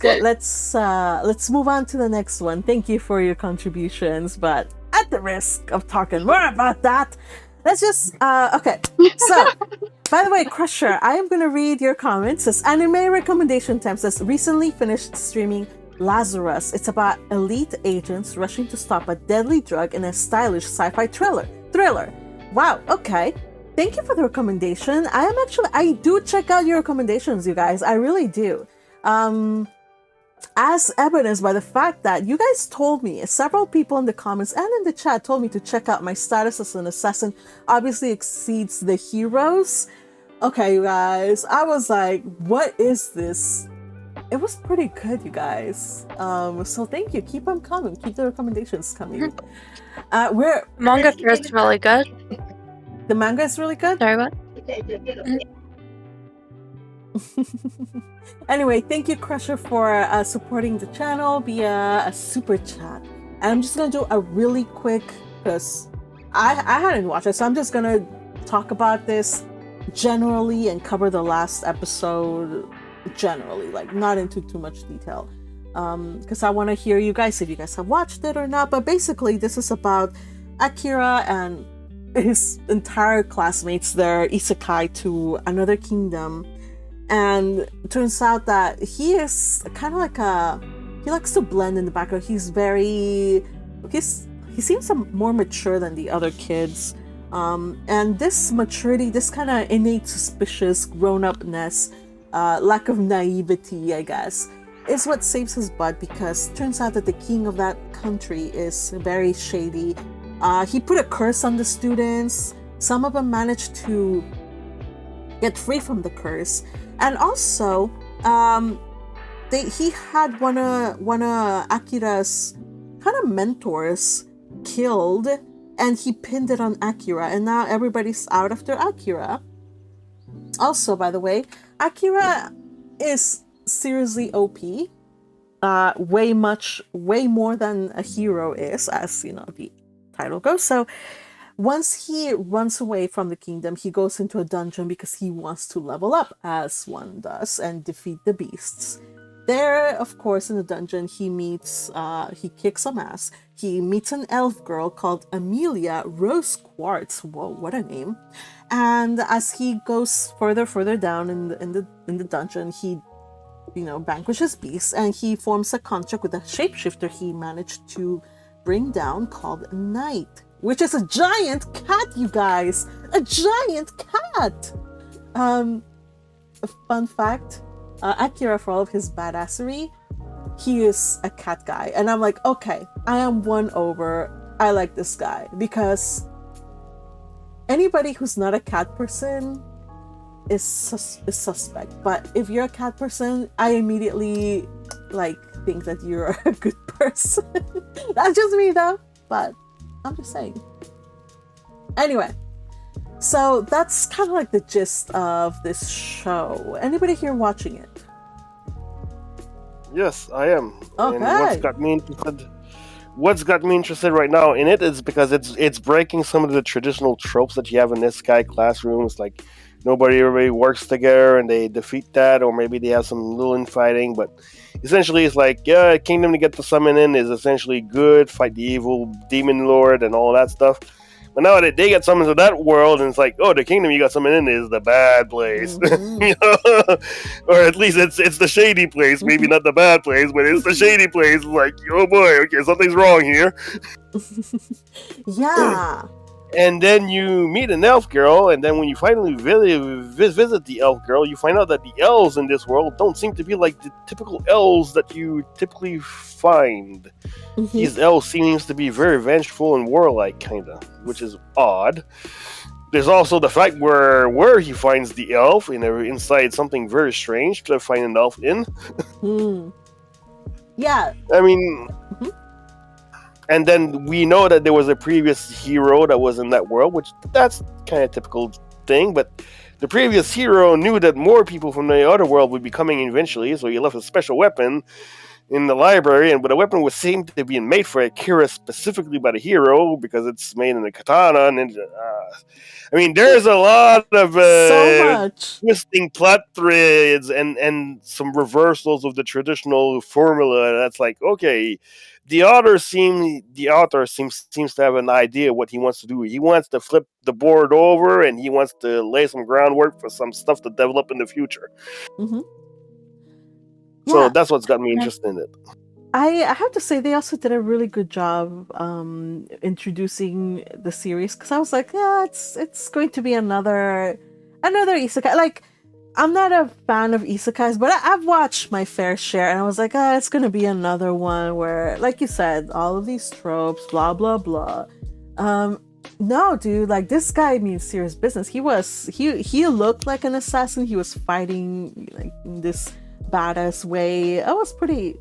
Speaker 1: move on to the next one. Thank you for your contributions, but at the risk of talking more about that, let's just okay. So, by the way, Crusher, I am gonna read your comments. Says anime recommendation time. Says recently finished streaming Lazarus. It's about elite agents rushing to stop a deadly drug in a stylish sci-fi thriller. Wow. Okay. Thank you for the recommendation. I do check out your recommendations, you guys. I really do. As evidenced by the fact that you guys told me, several people in the comments and in the chat told me to check out my status as an assassin obviously exceeds the heroes. Okay, you guys, I was like, what is this? It was pretty good, you guys. So thank you. Keep them coming. Keep the recommendations coming.
Speaker 2: Manga is really good.
Speaker 1: The manga is really good?
Speaker 2: Sorry, what?
Speaker 1: Anyway, thank you, Crusher, for supporting the channel via a super chat. And I'm just gonna do a really quick, because I hadn't watched it, so I'm just gonna talk about this generally and cover the last episode generally, like not into too much detail. Because I want to hear you guys if you guys have watched it or not. But basically, this is about Akira and his entire classmates. They're isekai to another kingdom. And it turns out that he is kind of like he likes to blend in the background. He seems more mature than the other kids. And this maturity, this kind of innate suspicious grown-upness, lack of naivety, I guess, is what saves his butt, because it turns out that the king of that country is very shady. He put a curse on the students. Some of them managed to get free from the curse. And also, he had one of Akira's kind of mentors killed, and he pinned it on Akira, and now everybody's out after Akira. Also, by the way, Akira is seriously OP. Way more than a hero is, as you know the title goes. So once he runs away from the kingdom, he goes into a dungeon because he wants to level up, as one does, and defeat the beasts. There, of course, in the dungeon, he kicks some ass. He meets an elf girl called Amelia Rose Quartz. Whoa, what a name! And as he goes further down in the dungeon, he vanquishes beasts, and he forms a contract with a shapeshifter he managed to bring down called Knight, which is a giant cat, you guys! A giant cat! A fun fact, Akira, for all of his badassery, he is a cat guy. And I'm like, okay, I am won over. I like this guy. Because anybody who's not a cat person is suspect. But if you're a cat person, I immediately like think that you're a good person. That's just me though, but I'm just saying. Anyway, so that's kind of like the gist of this show. Anybody here watching it?
Speaker 3: Yes, I am.
Speaker 1: Okay.
Speaker 3: And what's got me interested right now in it is because it's breaking some of the traditional tropes that you have in this guy classrooms, like everybody works together and they defeat that, or maybe they have some little infighting, but essentially it's like, yeah, kingdom to get the summon in is essentially good, fight the evil demon lord and all that stuff. But now that they get summoned to that world, and it's like, oh, the kingdom you got summoned in is the bad place.
Speaker 1: Mm-hmm.
Speaker 3: You know? Or at least it's the shady place. Maybe not the bad place, but it's the shady place. It's like, oh boy, okay, something's wrong here.
Speaker 1: Yeah.
Speaker 3: And then you meet an elf girl, and then when you finally visit the elf girl, you find out that the elves in this world don't seem to be like the typical elves that you typically find.
Speaker 1: Mhm.
Speaker 3: These elves seems to be very vengeful and warlike, kinda, which is odd. There's also the fact where he finds the elf inside something very strange to find an elf in.
Speaker 1: Yeah.
Speaker 3: I mean, and then we know that there was a previous hero that was in that world, which that's kind of typical thing. But the previous hero knew that more people from the other world would be coming eventually, so he left a special weapon in the library, but the weapon was seemed to be made for Akira specifically by the hero because it's made in a katana. And I mean, there's a lot of
Speaker 1: So much.
Speaker 3: twisting plot threads and some reversals of the traditional formula. That's like, okay, the author seems to have an idea what he wants to do. He wants to flip the board over, and he wants to lay some groundwork for some stuff to develop in the future.
Speaker 1: Mm-hmm.
Speaker 3: So
Speaker 1: Yeah.
Speaker 3: that's what's got me interested in it.
Speaker 1: I have to say they also did a really good job introducing the series, because I was like, yeah, it's going to be another isekai. Like, I'm not a fan of isekais, but I've watched my fair share, and I was like, it's going to be another one where, like you said, all of these tropes, blah blah blah. No, dude, like, this guy means serious business. He looked like an assassin. He was fighting like in this badass way. It was pretty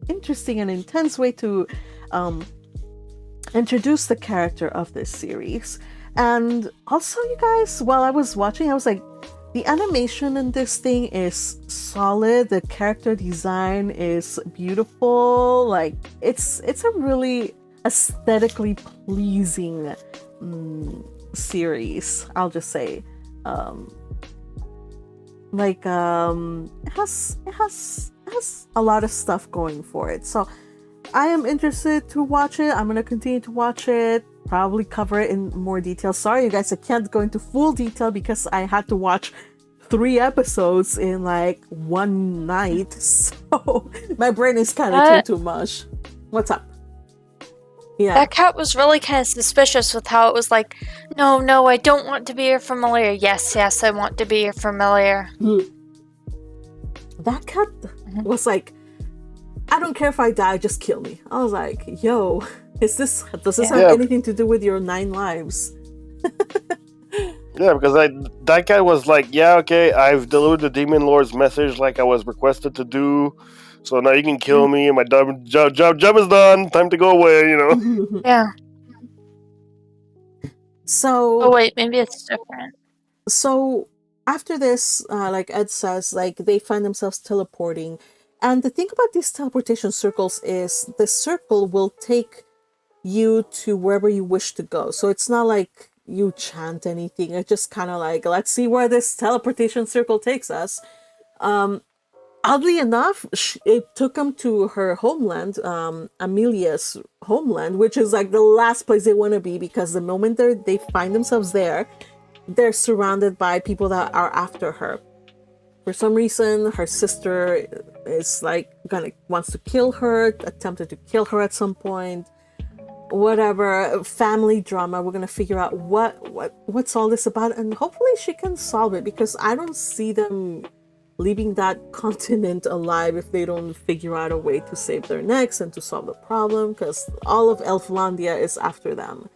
Speaker 1: interesting and intense way to introduce the character of this series. And also, you guys, while I was watching, I was like, the animation in this thing is solid. The character design is beautiful. Like, it's a really aesthetically pleasing series, I'll just say. It has a lot of stuff going for it. So I am interested to watch it. I'm gonna continue to watch it, probably cover it in more detail. Sorry, you guys, I can't go into full detail because I had to watch 3 episodes in like one night. So my brain is kind of too much. What's up? Yeah.
Speaker 2: That cat was really kind of suspicious with how it was like, no, I don't want to be your familiar. Yes, I want to be your familiar.
Speaker 1: That cat was like, I don't care if I die, just kill me. I was like, yo, does this have anything to do with your 9 lives?
Speaker 3: Yeah, because that guy was like, yeah, okay, I've delivered the Demon Lord's message like I was requested to do. So now you can kill me, and my job is done. Time to go away, you know.
Speaker 2: Yeah.
Speaker 1: So.
Speaker 2: Oh wait, maybe it's different.
Speaker 1: So after this, like Ed says, like they find themselves teleporting, and the thing about these teleportation circles is the circle will take you to wherever you wish to go. So it's not like you chant anything. It's just kind of like, let's see where this teleportation circle takes us. Oddly enough, it took them to her homeland, Amelia's homeland, which is like the last place they want to be, because the moment they find themselves there, they're surrounded by people that are after her. For some reason, her sister is like wants to kill her, attempted to kill her at some point. Whatever, family drama. We're gonna figure out what's all this about, and hopefully she can solve it, because I don't see them leaving that continent alive if they don't figure out a way to save their necks and to solve the problem, because all of Elflandia is after them.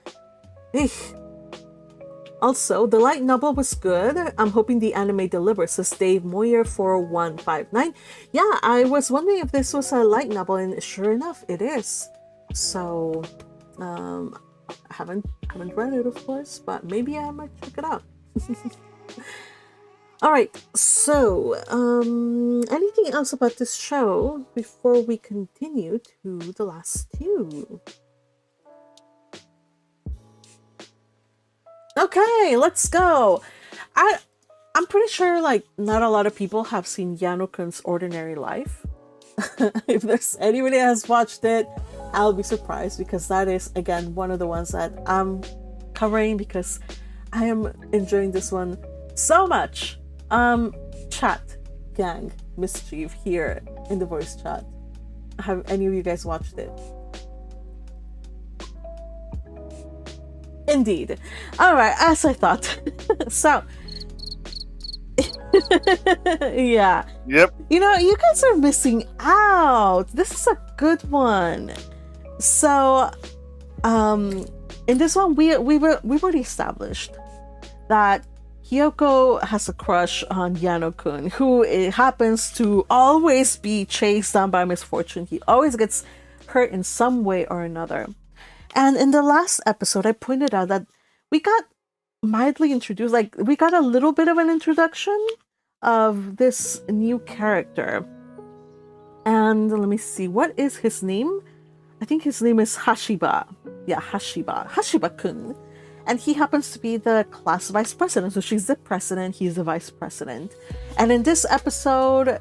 Speaker 1: Also, the light novel was good. I'm hoping the anime delivers, says Dave Moyer 4159. Yeah, I was wondering if this was a light novel, and sure enough, it is. So, I haven't read it, of course, but maybe I might check it out. All right, so anything else about this show before we continue to the last two? Okay, let's go. I'm pretty sure like not a lot of people have seen Yano-Kun's Ordinary Life. If there's anybody that has watched it, I'll be surprised, because that is again one of the ones that I'm covering because I am enjoying this one so much. Chat gang mischief here in the voice chat. Have any of you guys watched it? Indeed. All right, as I thought. So, yeah.
Speaker 3: Yep.
Speaker 1: You know, you guys are missing out. This is a good one. So, in this one, we've already established that Hyoko has a crush on Yano-Kun, who happens to always be chased down by misfortune. He always gets hurt in some way or another. And in the last episode, I pointed out that we got mildly introduced, like we got a little bit of an introduction of this new character. And let me see, what is his name? I think his name is Hashiba. Yeah, Hashiba-kun. And he happens to be the class vice president. So she's the president, he's the vice president. And in this episode,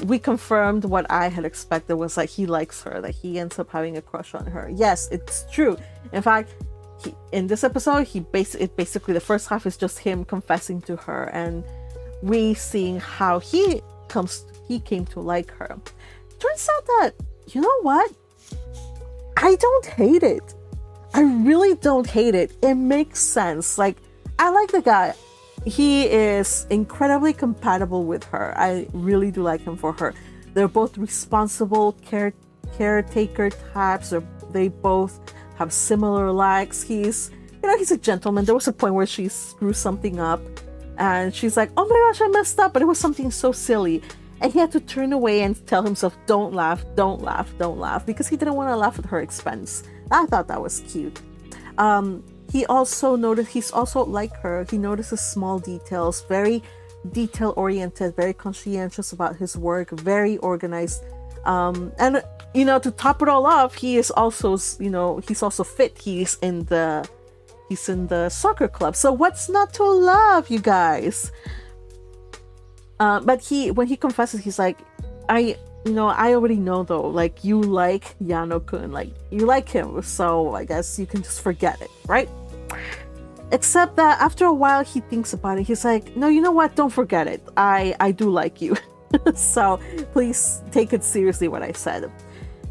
Speaker 1: we confirmed what I had expected, was like he likes her, that he ends up having a crush on her. Yes, it's true. In fact, in this episode, basically the first half is just him confessing to her, and we seeing how he came to like her. Turns out that, you know what? I don't hate it. I really don't hate it. It makes sense. Like, I like the guy. He is incredibly compatible with her. I really do like him for her. They're both responsible caretaker types. They both have similar likes. He's a gentleman. There was a point where she screws something up and she's like, oh my gosh, I messed up. But it was something so silly. And he had to turn away and tell himself, don't laugh, don't laugh, don't laugh, because he didn't want to laugh at her expense. I thought that was cute. He's also like her. He notices small details, very detail oriented, very conscientious about his work, very organized. And to top it all off, he's also fit. He's in the soccer club. So what's not to love, you guys? But when he confesses, he's like, I already know though, like, you like Yano-kun, like, you like him, so I guess you can just forget it, right? Except that after a while he thinks about it. He's like, no, you know what? Don't forget it. I do like you. So please take it seriously what I said.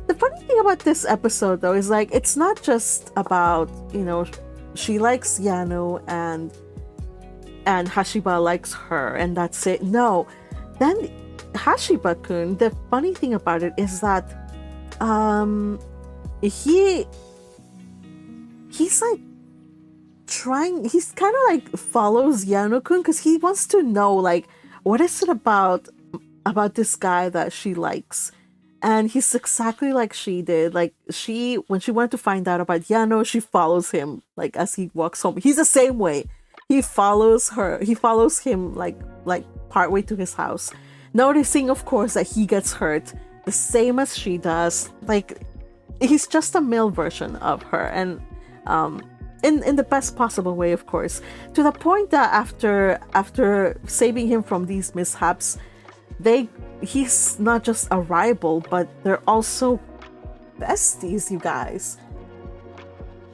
Speaker 1: The funny thing about this episode though is like, it's not just about, she likes Yano and Hashiba likes her and that's it. No. Then Hashiba-kun, the funny thing about it is that he's like he's kind of like follows Yano-kun because he wants to know, like, what is it about this guy that she likes. And he's exactly like she did. Like, when she wanted to find out about Yano, she follows him, like, as he walks home. He's the same way. He follows him like partway to his house, noticing, of course, that he gets hurt the same as she does. Like, he's just a male version of her, and in the best possible way, of course, to the point that after saving him from these mishaps, he's not just a rival, but they're also besties, you guys.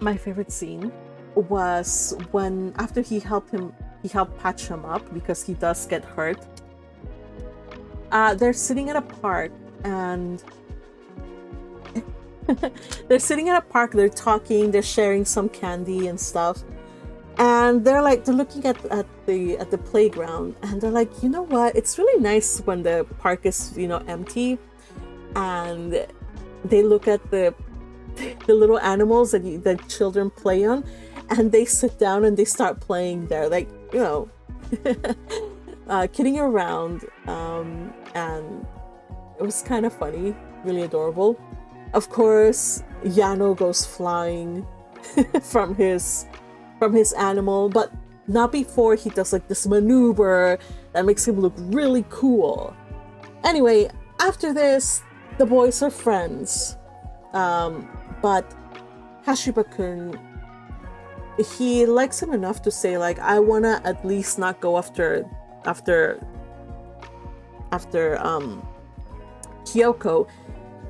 Speaker 1: My favorite scene was when, after he helped patch him up because he does get hurt. They're sitting at a park and they're talking, they're sharing some candy and stuff, and they're looking at the playground, and they're like, you know what, it's really nice when the park is empty, and they look at the little animals that children play on, and they sit down and they start playing there, like, kidding around, and it was kind of funny, really adorable. Of course, Yano goes flying from his animal, but not before he does like this maneuver that makes him look really cool. Anyway, after this, the boys are friends, but Hashiba-kun, he likes him enough to say, like, I wanna at least not go after Kyoko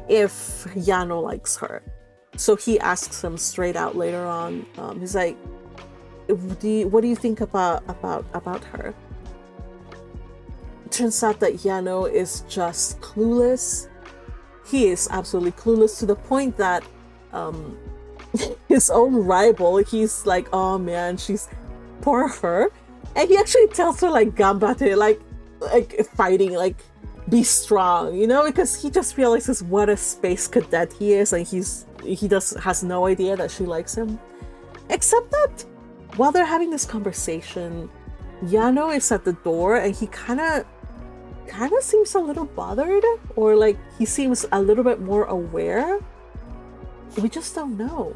Speaker 1: if Yano likes her. So he asks him straight out later on. He's like, what do you think about her? It turns out that Yano is just clueless. He is absolutely clueless to the point that his own rival, he's like, oh man, she's poor her. And he actually tells her, like, gambate, like fighting, like, be strong, because he just realizes what a space cadet he is, and he has no idea that she likes him. Except that while they're having this conversation, Yano is at the door and he kind of seems a little bothered, or like he seems a little bit more aware. We just don't know.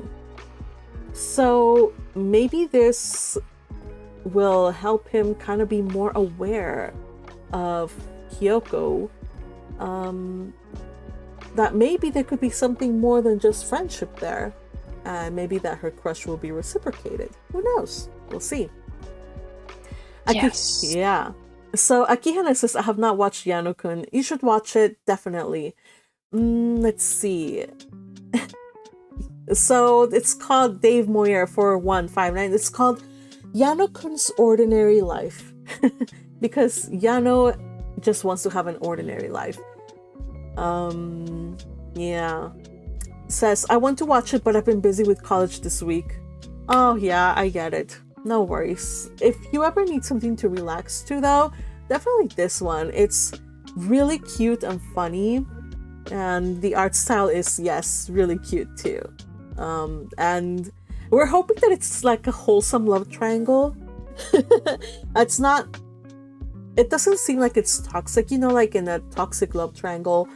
Speaker 1: So maybe this will help him kind of be more aware of Kyoko, that maybe there could be something more than just friendship there, and maybe that her crush will be reciprocated. Who knows? We'll see.
Speaker 2: Yes.
Speaker 1: Yeah. So Akihana says, I have not watched Yano-Kun. You should watch it, definitely. Let's see. So it's called Dave Moyer 4159. It's called Yano-Kun's Ordinary Life. Because Yano just wants to have an ordinary life. Yeah. Says, I want to watch it, but I've been busy with college this week. Oh yeah, I get it. No worries. If you ever need something to relax to, though, definitely this one. It's really cute and funny, and the art style is, yes, really cute too. And we're hoping that it's like a wholesome love triangle. It doesn't seem like it's toxic, like in a toxic love triangle,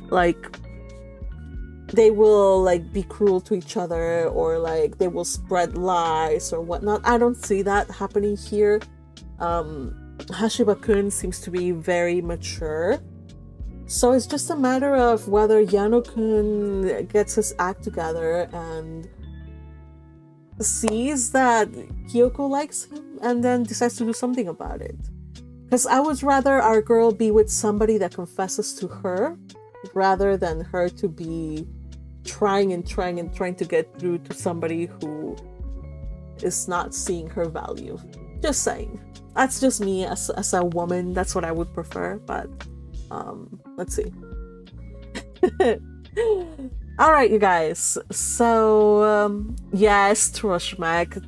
Speaker 1: like they will like be cruel to each other, or like they will spread lies or whatnot. I don't see that happening here. Hashiba-kun seems to be very mature, so it's just a matter of whether Yano-kun gets his act together and sees that Kyoko likes him and then decides to do something about it. Because I would rather our girl be with somebody that confesses to her rather than her to be trying to get through to somebody who is not seeing her value. Just saying. That's just me as a woman. That's what I would prefer. But let's see. All right, you guys. So yes, Troshmak.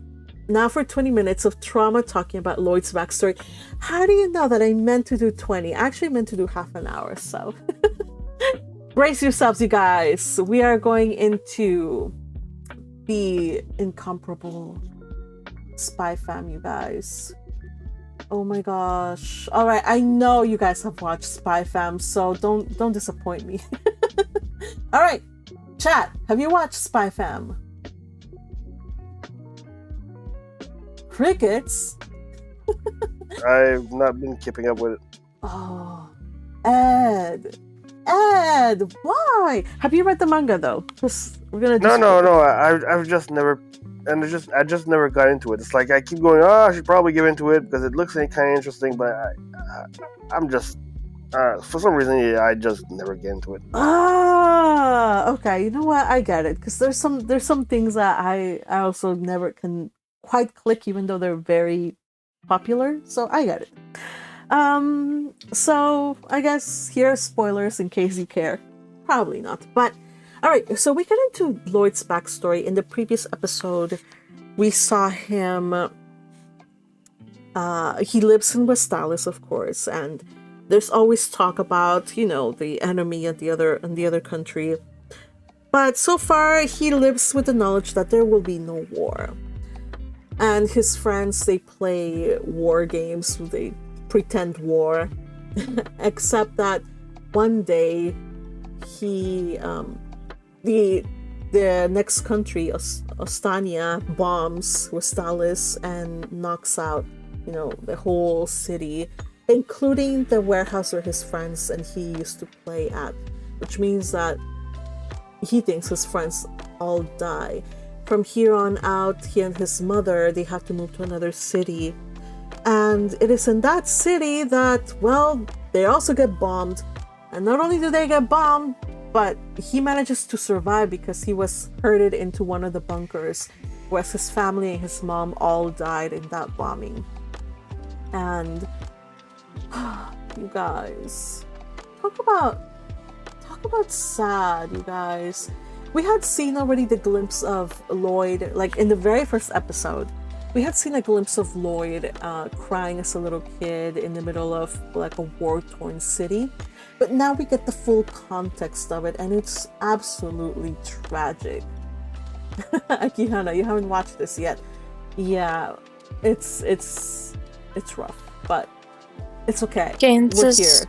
Speaker 1: Now for 20 minutes of trauma talking about Lloyd's backstory. How do you know that I meant to do 20? I actually meant to do half an hour, so brace yourselves, you guys. We are going into the incomparable Spy Fam, you guys. Oh my gosh. All right, I know you guys have watched Spy Fam, so don't disappoint me. All right, chat, have you watched Spy Fam? Crickets?
Speaker 3: I've not been keeping up with it.
Speaker 1: Oh, Ed, why? Have you read the manga though? Because we're gonna do
Speaker 3: No. I've just never, and I just never got into it. It's like I keep going. Oh, I should probably get into it because it looks kind of interesting. But I'm just, for some reason, I just never get into it.
Speaker 1: Okay. You know what? I get it, because there's some things that I also never can quite click, even though they're very popular. So I get it. So I guess here are spoilers in case you care. Probably not, but all right. So we get into Lloyd's backstory. In the previous episode, we saw him. He lives in West Dallas, of course, and there's always talk about the enemy and the other country. But so far, he lives with the knowledge that there will be no war. and his friends, they play war games, they pretend war. Except that one day he the next country, Ostania, bombs Westalis and knocks out, the whole city, including the warehouse where his friends and he used to play at, which means that he thinks his friends all die. From here on out, he and his mother, they have to move to another city. And it is in that city that, well, they also get bombed. And not only do they get bombed, but he manages to survive because he was herded into one of the bunkers, whereas his family and his mom all died in that bombing. And you guys, talk about sad, you guys. We had seen already the glimpse of Lloyd, like in the very first episode. We had seen a glimpse of Lloyd crying as a little kid in the middle of like a war-torn city. But now we get the full context of it, and it's absolutely tragic. Akihana, you haven't watched this yet. Yeah, it's rough, but it's okay. We're here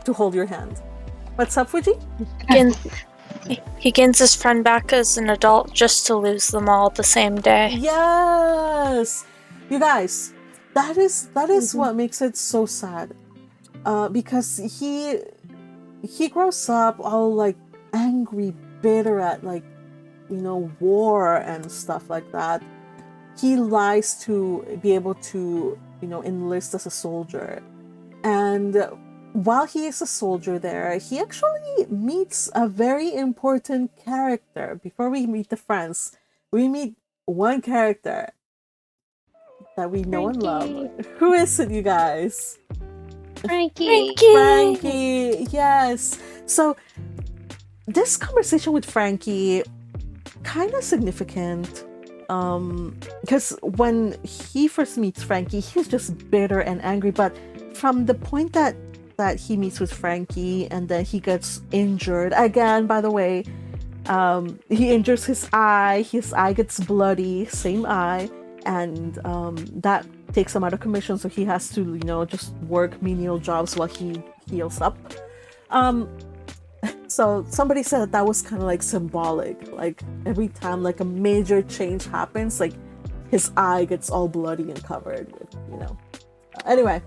Speaker 1: to hold your hand. What's up, Fuji?
Speaker 2: He gains his friend back as an adult just to lose them all the same day.
Speaker 1: Yes! You guys, that is what makes it so sad. Because he grows up all like angry, bitter at like, war and stuff like that. He lies to be able to, enlist as a soldier. And while he is a soldier there, he actually meets a very important character. Before we meet the friends, we meet one character that we know and love. Who is it, you guys?
Speaker 2: Frankie!
Speaker 1: Frankie! Yes! So, this conversation with Frankie, kind of significant. Because when he first meets Frankie, he's just bitter and angry. But from the point that he meets with Frankie and then he gets injured again, by the way, he injures his eye gets bloody, same eye, and that takes him out of commission, so he has to just work menial jobs while he heals up. So somebody said that was kind of like symbolic, like every time like a major change happens, like his eye gets all bloody and covered with anyway,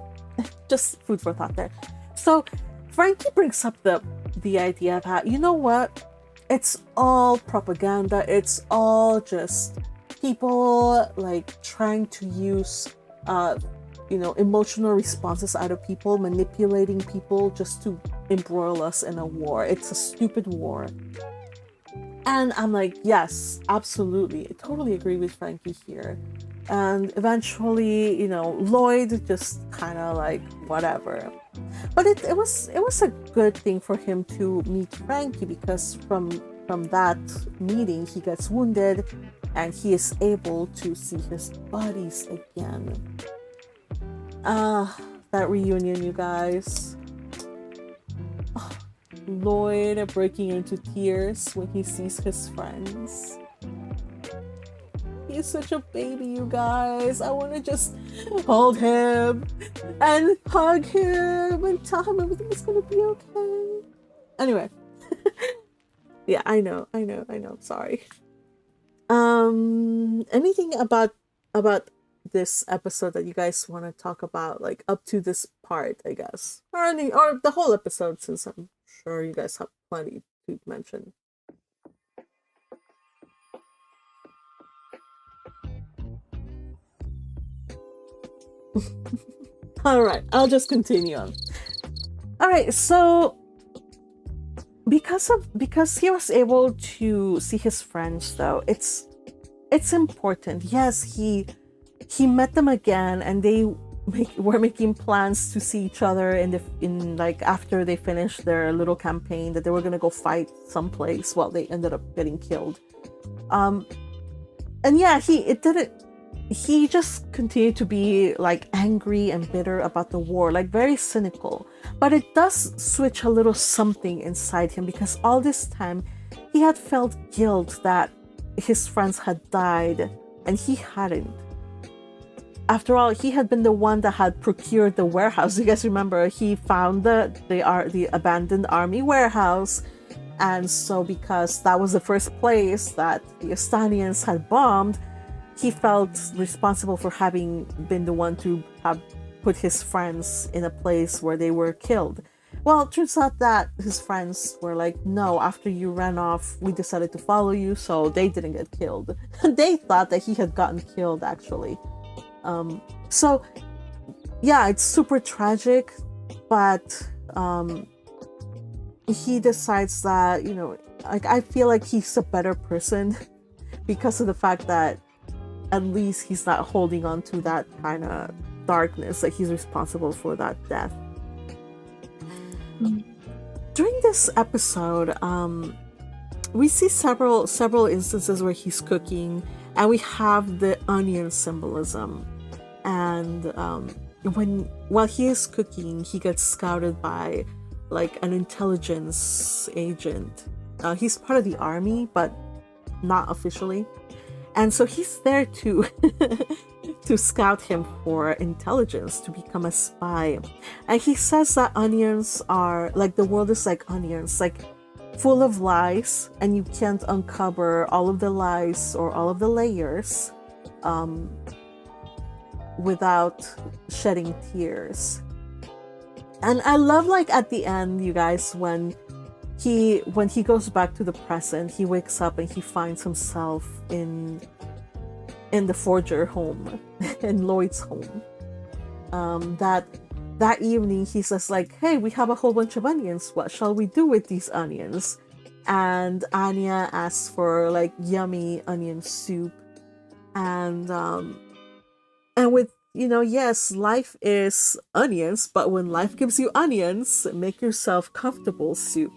Speaker 1: just food for thought there. So Frankie brings up the idea that, what, it's all propaganda, it's all just people like trying to use emotional responses out of people, manipulating people just to embroil us in a war. It's a stupid war. And I'm like, yes, absolutely, I totally agree with Frankie here. And eventually, Lloyd just kind of like whatever. But it was a good thing for him to meet Frankie, because from that meeting he gets wounded and he is able to see his buddies again. That reunion, you guys. Lloyd breaking into tears when he sees his friends. He's such a baby, you guys. I want to just hold him and hug him and tell him everything is going to be okay. Anyway. Yeah, I know. Sorry. Anything about this episode that you guys want to talk about, like up to this part, I guess, or the whole episode, since I'm sure you guys have plenty to mention. All right, I'll just continue on. All right, so because he was able to see his friends, though, it's important. Yes, he met them again, and they were making plans to see each other in like after they finished their little campaign, that they were gonna go fight someplace. Well, they ended up getting killed. And yeah, he just continued to be like angry and bitter about the war, like very cynical. But it does switch a little something inside him, because all this time he had felt guilt that his friends had died and he hadn't. after all, he had been the one that had procured the warehouse. You guys remember, he found the abandoned army warehouse, and so because that was the first place that the Estonians had bombed, he felt responsible for having been the one to have put his friends in a place where they were killed. Well, it turns out that his friends were like, no, after you ran off, we decided to follow you, so they didn't get killed. They thought that he had gotten killed, actually. So, yeah, it's super tragic, but he decides that, you know, like, I feel like he's a better person because of the fact that at least he's not holding on to that kind of darkness, that he's responsible for that death. During this episode, we see several instances where he's cooking, and we have the onion symbolism. And while he is cooking, he gets scouted by like an intelligence agent. He's part of the army, but not officially. And so he's there to to scout him for intelligence, to become a spy. And he says that onions are like, the world is like onions, like full of lies, and you can't uncover all of the lies or all of the layers without shedding tears. And I love, like, at the end, you guys, when he goes back to the present, he wakes up and he finds himself in the Forger home, in Lloyd's home. That evening he says, like, hey, we have a whole bunch of onions, what shall we do with these onions? And Anya asks for like yummy onion soup, and with, you know, yes, life is onions, but when life gives you onions, make yourself comfortable soup.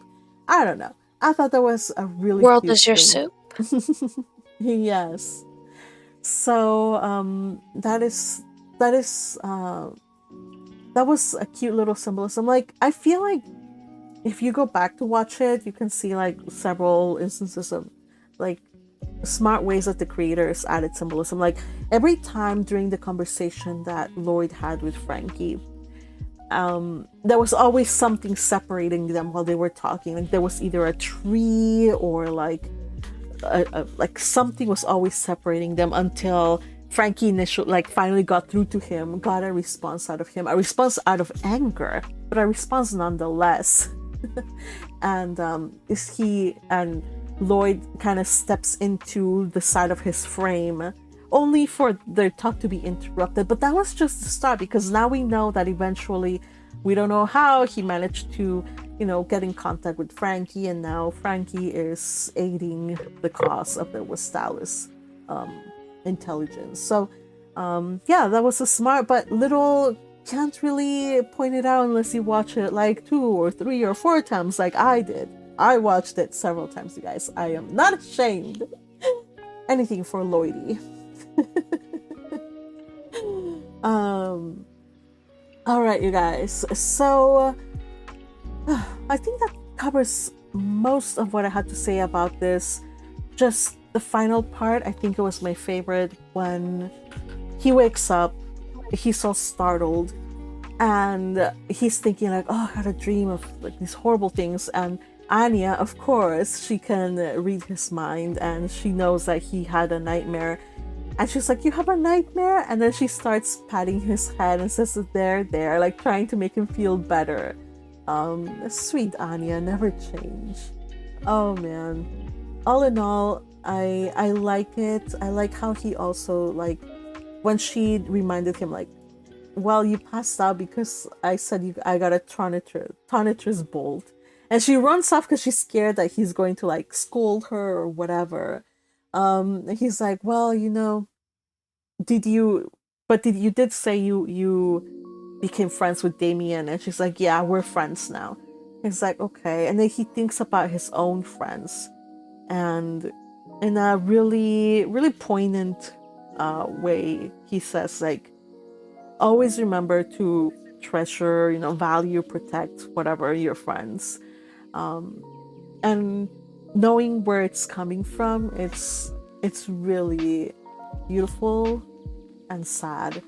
Speaker 1: I don't know, I thought that was a really
Speaker 2: World
Speaker 1: cute
Speaker 2: is your
Speaker 1: thing.
Speaker 2: soup.
Speaker 1: Yes. So that was a cute little symbolism. Like, I feel like if you go back to watch it, you can see like several instances of like smart ways that the creators added symbolism. Like, every time during the conversation that Lloyd had with Frankie, there was always something separating them while they were talking. Like, there was either a tree or like like something was always separating them, until Frankie finally got through to him, got a response out of him, a response out of anger, but a response nonetheless. And Lloyd kind of steps into the side of his frame, only for their talk to be interrupted. But that was just the start, because now we know that eventually, we don't know how, he managed to, you know, get in contact with Frankie, and now Frankie is aiding the cause of the Westalis intelligence. So yeah, that was a smart, but little, can't really point it out unless you watch it like 2 or 3 or 4 times like I did. I watched it several times, you guys. I am not ashamed. Anything for Lloydie. All right, you guys. So I think that covers most of what I had to say about this. Just the final part, I think it was my favorite, when he wakes up, he's so startled, and he's thinking like, oh, I had a dream of like these horrible things. And Anya, of course, she can read his mind, and she knows that he had a nightmare. And she's like, you have a nightmare? And then she starts patting his head and says, there, like trying to make him feel better. Sweet Anya, never change. Oh man. All in all, I like it. I like how he also, like, when she reminded him, like, well, you passed out because I said I got a tonitrus bolt. And she runs off because she's scared that he's going to like scold her or whatever. He's like, well, you know, you did say you became friends with Damien? And she's like, yeah, we're friends now. He's like, okay. And then he thinks about his own friends, and in a really, really poignant way, he says, like, always remember to treasure, you know, value, protect, whatever, your friends. And knowing where it's coming from, it's really beautiful and sad.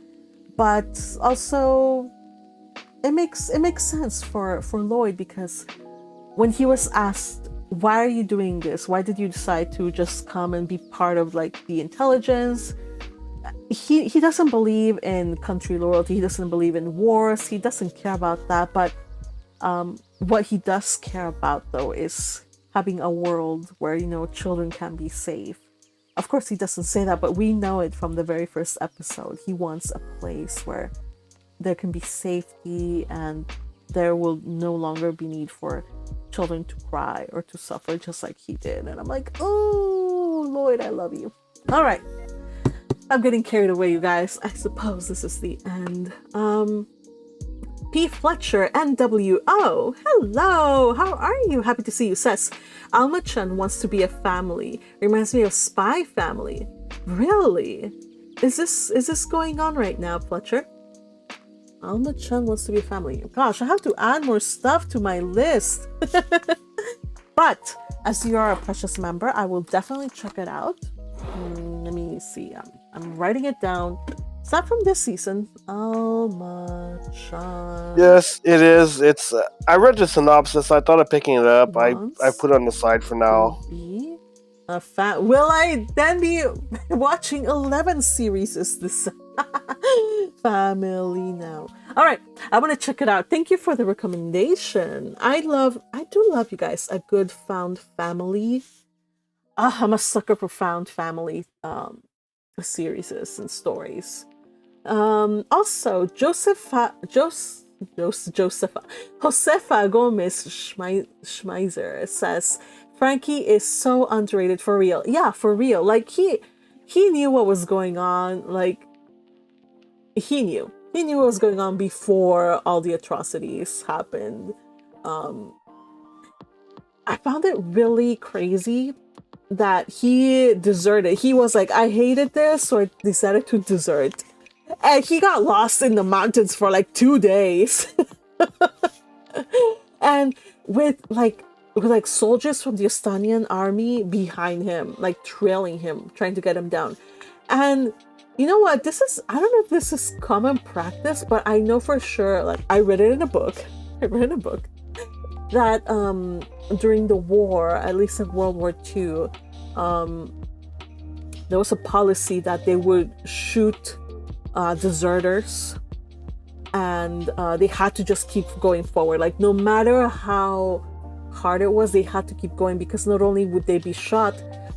Speaker 1: but also it makes sense for Lloyd, because when he was asked, why are you doing this? Why did you decide to just come and be part of like the intelligence? He doesn't believe in country loyalty. He doesn't believe in wars. He doesn't care about that. But what he does care about, though, is having a world where, you know, children can be safe. Of course, he doesn't say that, but we know it from the very first episode. He wants a place where there can be safety and there will no longer be need for children to cry or to suffer just like he did. And I'm like, oh, Lloyd, I love you. All right. I'm getting carried away, you guys. I suppose this is the end. P. Fletcher, NWO. Hello, how are you? Happy to see you. Says, Alma-chan wants to be a family. Reminds me of Spy Family. Really? Is this going on right now, Fletcher? Alma-chan wants to be a family. Gosh, I have to add more stuff to my list. But as you are a precious member, I will definitely check it out. Let me see. I'm writing it down. Is that from this season? Alma-chan.
Speaker 3: Yes, it is. It's. I read the synopsis. I thought of picking it up. I put it on the side for now.
Speaker 1: Will I then be watching 11 series? Is this family now? All right, I'm gonna check it out. Thank you for the recommendation. I do love, you guys, a good found family. I'm a sucker for found family series and stories. Also, Josefa Gomez Schmeiser says Frankie is so underrated, for real. Yeah, for real. Like he knew what was going on. Like he knew what was going on before all the atrocities happened. I found it really crazy that he deserted. He was like, I hated this, so I decided to desert. And he got lost in the mountains for like 2 days. And with soldiers from the Estonian army behind him, like trailing him, trying to get him down. And you know what? I don't know if this is common practice, but I know for sure, like I read it in a book. That during the war, at least in World War II, there was a policy that they would shoot deserters, and they had to just keep going forward. Like no matter how hard it was, they had to keep going, because not only would they be shot,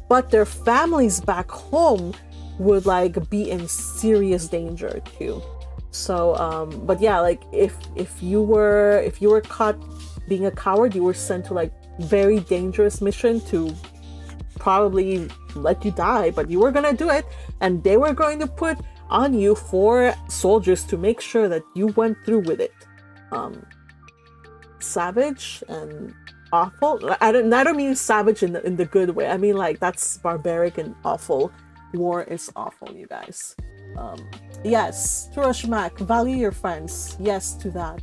Speaker 1: but their families back home would like be in serious danger too. So but yeah, like if you were caught being a coward, you were sent to like very dangerous mission to probably let you die, but you were gonna do it, and they were going to put on you 4 soldiers to make sure that you went through with it. Savage and awful. I don't mean savage in the good way. I mean like that's barbaric and awful. War is awful, you guys. Yes, Turashmak, value your friends. Yes to that.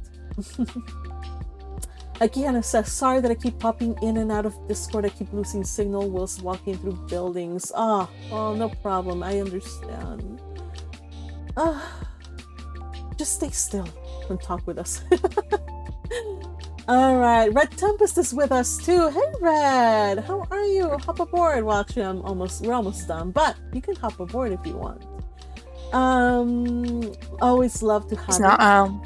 Speaker 1: Akiana says, sorry that I keep popping in and out of Discord. I keep losing signal whilst walking through buildings. Oh, no problem. I understand. Just stay still and talk with us. All right, Red Tempest is with us too. Hey, Red, how are you? Hop aboard. Well, actually, we're almost done, but you can hop aboard if you want. Always love to have.
Speaker 2: He's not home.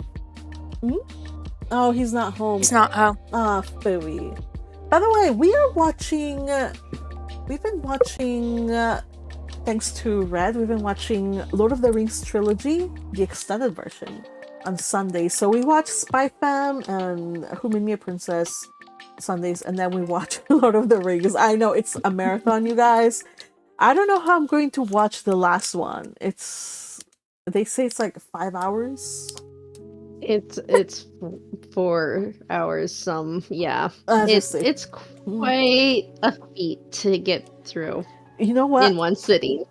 Speaker 1: Oh, he's not home.
Speaker 2: He's not home.
Speaker 1: Ah, Philly. By the way, we've been watching, thanks to Red, we've been watching Lord of the Rings trilogy, the extended version, on Sundays. So we watch Spy Fam and Who Made Me a Princess Sundays, and then we watch Lord of the Rings. I know it's a marathon, you guys. I don't know how I'm going to watch the last one. They say it's like 5 hours.
Speaker 6: It's 4 hours. Yeah, it's quite a feat to get through.
Speaker 1: You know what?
Speaker 6: In one sitting.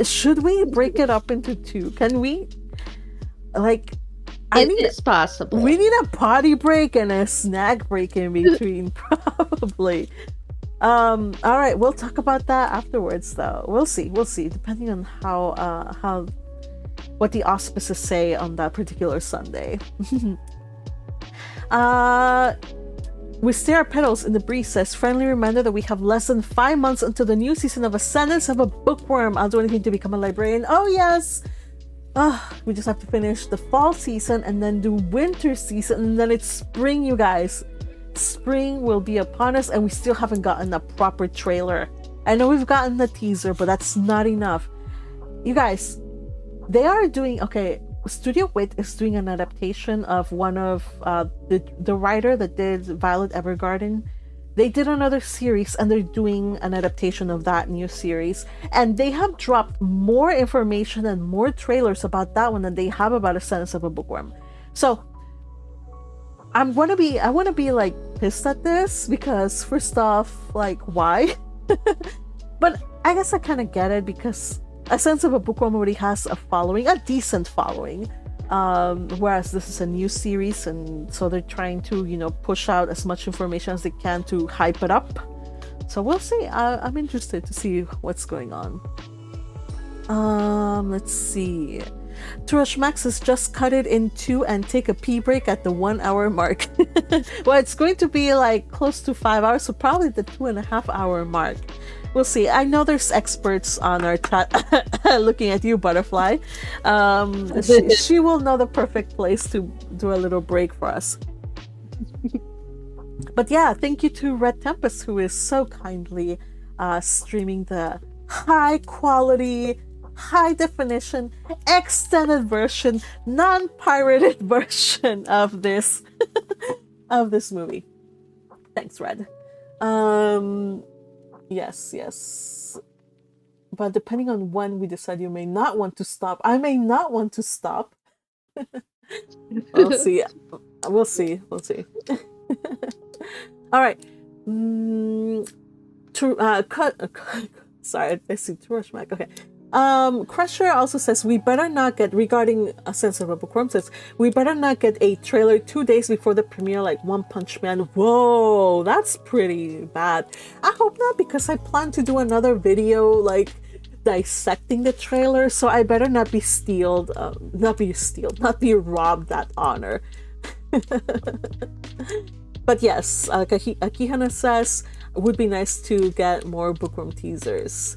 Speaker 1: Should we break it up into 2? Can we? Like,
Speaker 6: it's possible.
Speaker 1: We need a potty break and a snack break in between, probably. All right, we'll talk about that afterwards, though. We'll see, depending on how what the auspices say on that particular Sunday. We stare at petals in the breeze says, friendly reminder that we have less than 5 months until the new season of Ascendance of a Bookworm. I'll do anything to become a librarian. Oh yes! We just have to finish the fall season and then do winter season, and then it's spring, you guys. Spring will be upon us, and we still haven't gotten a proper trailer. I know we've gotten the teaser, but that's not enough. You guys, they are doing, okay, Studio Wit is doing an adaptation of one of the writer that did Violet Evergarden. They did another series, and they're doing an adaptation of that new series, and they have dropped more information and more trailers about that one than they have about Ascendance of a Bookworm. So I want to be like pissed at this, because first off, like, why? But I guess I kind of get it, because Ascendance of a Bookworm already has a following, a decent following, whereas this is a new series, and so they're trying to, you know, push out as much information as they can to hype it up. So we'll see. I'm interested to see what's going on. Let's see. Turush Max has just cut it in 2 and take a pee break at the 1 hour mark. Well, it's going to be like close to 5 hours, so probably the 2.5 hour mark. We'll see. I know there's experts on our chat looking at you, Butterfly. She will know the perfect place to do a little break for us. But yeah, thank you to Red Tempest, who is so kindly streaming the high quality, high definition, extended version, non-pirated version of this of this movie. Thanks, Red. Yes. But depending on when we decide you may not want to stop, I may not want to stop. We'll see. We'll see. All right. Sorry, I see too much mic. Okay. Crusher also says we better not get, regarding a sense of a bookworm, says we better not get a trailer 2 days before the premiere like One Punch Man. Whoa, that's pretty bad. I hope not, because I plan to do another video like dissecting the trailer, so I better not be not be robbed that honor. But yes, Akihana says it would be nice to get more bookworm teasers.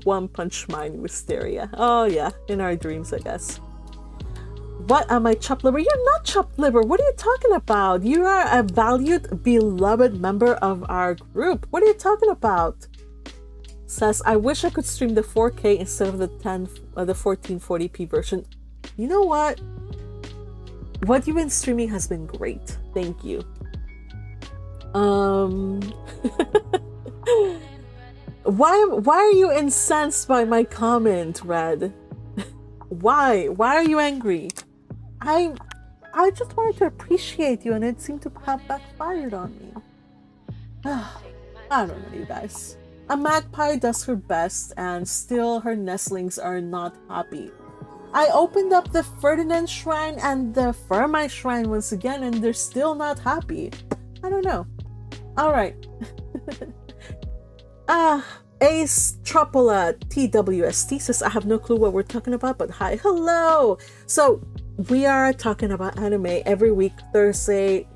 Speaker 1: One Punch Man Wisteria. Oh yeah, in our dreams, I guess. What am I, chopped liver? You're not chopped liver. What are you talking about? You are a valued, beloved member of our group. What are you talking about? Says, I wish I could stream the 4K instead of the 1440p version. You know what? What you've been streaming has been great. Thank you. Why are you incensed by my comment, Red? Why are you angry? I just wanted to appreciate you, and it seemed to have backfired on me. I don't know, you guys. A magpie does her best, and still her nestlings are not happy. I opened up the Ferdinand Shrine and the Fermite Shrine once again, and they're still not happy. I don't know. Alright. Ace Tropola TWST says, I have no clue what we're talking about, but hi. Hello! So, we are talking about anime every week, Thursday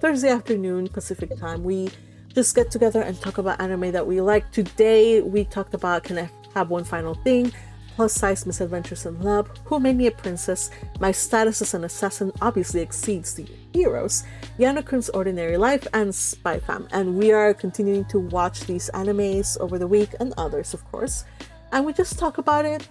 Speaker 1: afternoon, Pacific time. We just get together and talk about anime that we like. Today, we talked about Can I Have One Final Thing? Plus size Misadventures in Love, Who Made Me a Princess, My Status as an Assassin Obviously Exceeds the Heroes, Yano-Kun's Ordinary Life, and Spy Fam. And we are continuing to watch these animes over the week, and others, of course. And we just talk about it,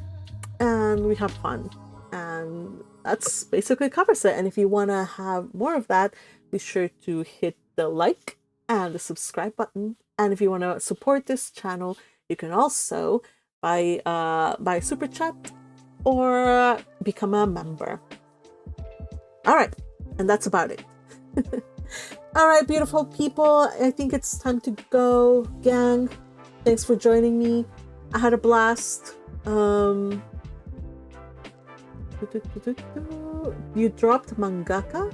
Speaker 1: and we have fun. And that's basically covers it. And if you want to have more of that, be sure to hit the like and the subscribe button. And if you want to support this channel, you can also buy super chat or become a member. All right, and that's about it. All right, beautiful people, I think it's time to go, gang. Thanks for joining me. I had a blast. You dropped mangaka?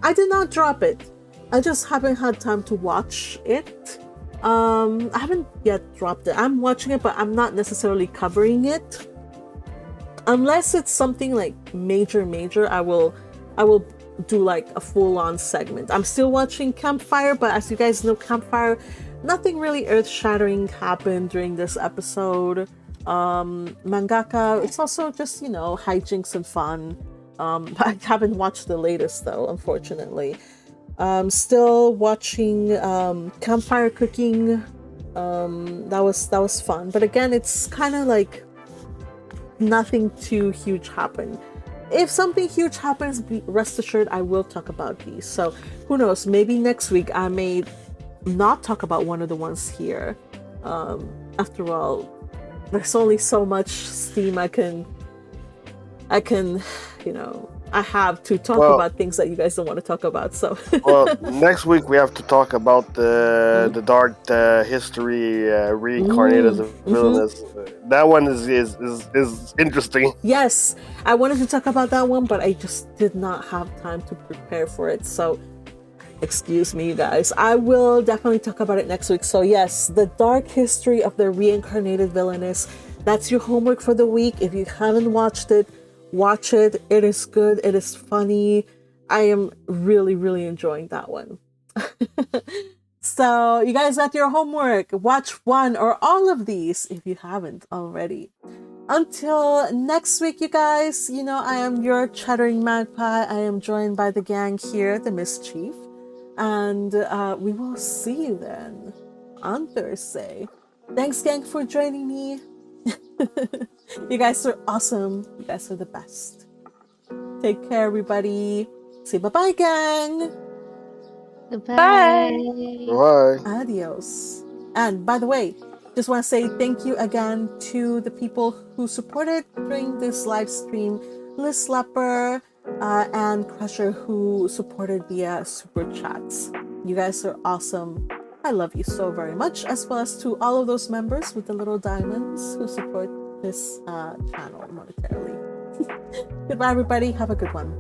Speaker 1: I did not drop it. I just haven't had time to watch it. I haven't yet dropped it. I'm watching it, but I'm not necessarily covering it. unless it's something like major, I will do like a full-on segment. I'm still watching Campfire, but as you guys know, Campfire, nothing really earth-shattering happened during this episode. Mangaka, it's also just, hijinks and fun. I haven't watched the latest though, unfortunately. Still watching Campfire Cooking. That was fun, but again, it's kind of like nothing too huge happened. If something huge happens, rest assured I will talk about these. So who knows, maybe next week I may not talk about one of the ones here. After all, there's only so much steam I can I have to talk about things that you guys don't want to talk about. So
Speaker 3: next week we have to talk about the dark history reincarnated as a villainess. That one is interesting.
Speaker 1: Yes, I wanted to talk about that one, but I just did not have time to prepare for it. So excuse me, you guys. I will definitely talk about it next week. So yes, the dark history of the reincarnated villainess. That's your homework for the week. If you haven't watched it, watch it. It is good. It is funny. I am really, really enjoying that one. So you guys got your homework. Watch one or all of these if you haven't already. Until next week, you guys, I am your chattering magpie. I am joined by the gang here, the Mischief. And we will see you then on Thursday. Thanks, gang, for joining me. You guys are awesome. You guys are the best. Take care, everybody. Say bye-bye, gang.
Speaker 6: Goodbye.
Speaker 3: Bye.
Speaker 1: Adios. And by the way, just want to say thank you again to the people who supported during this live stream. Liz Lepper and Crusher, who supported via super chats. You guys are awesome. I love you so very much, as well as to all of those members with the little diamonds who support this channel monetarily. Goodbye, everybody. Have a good one.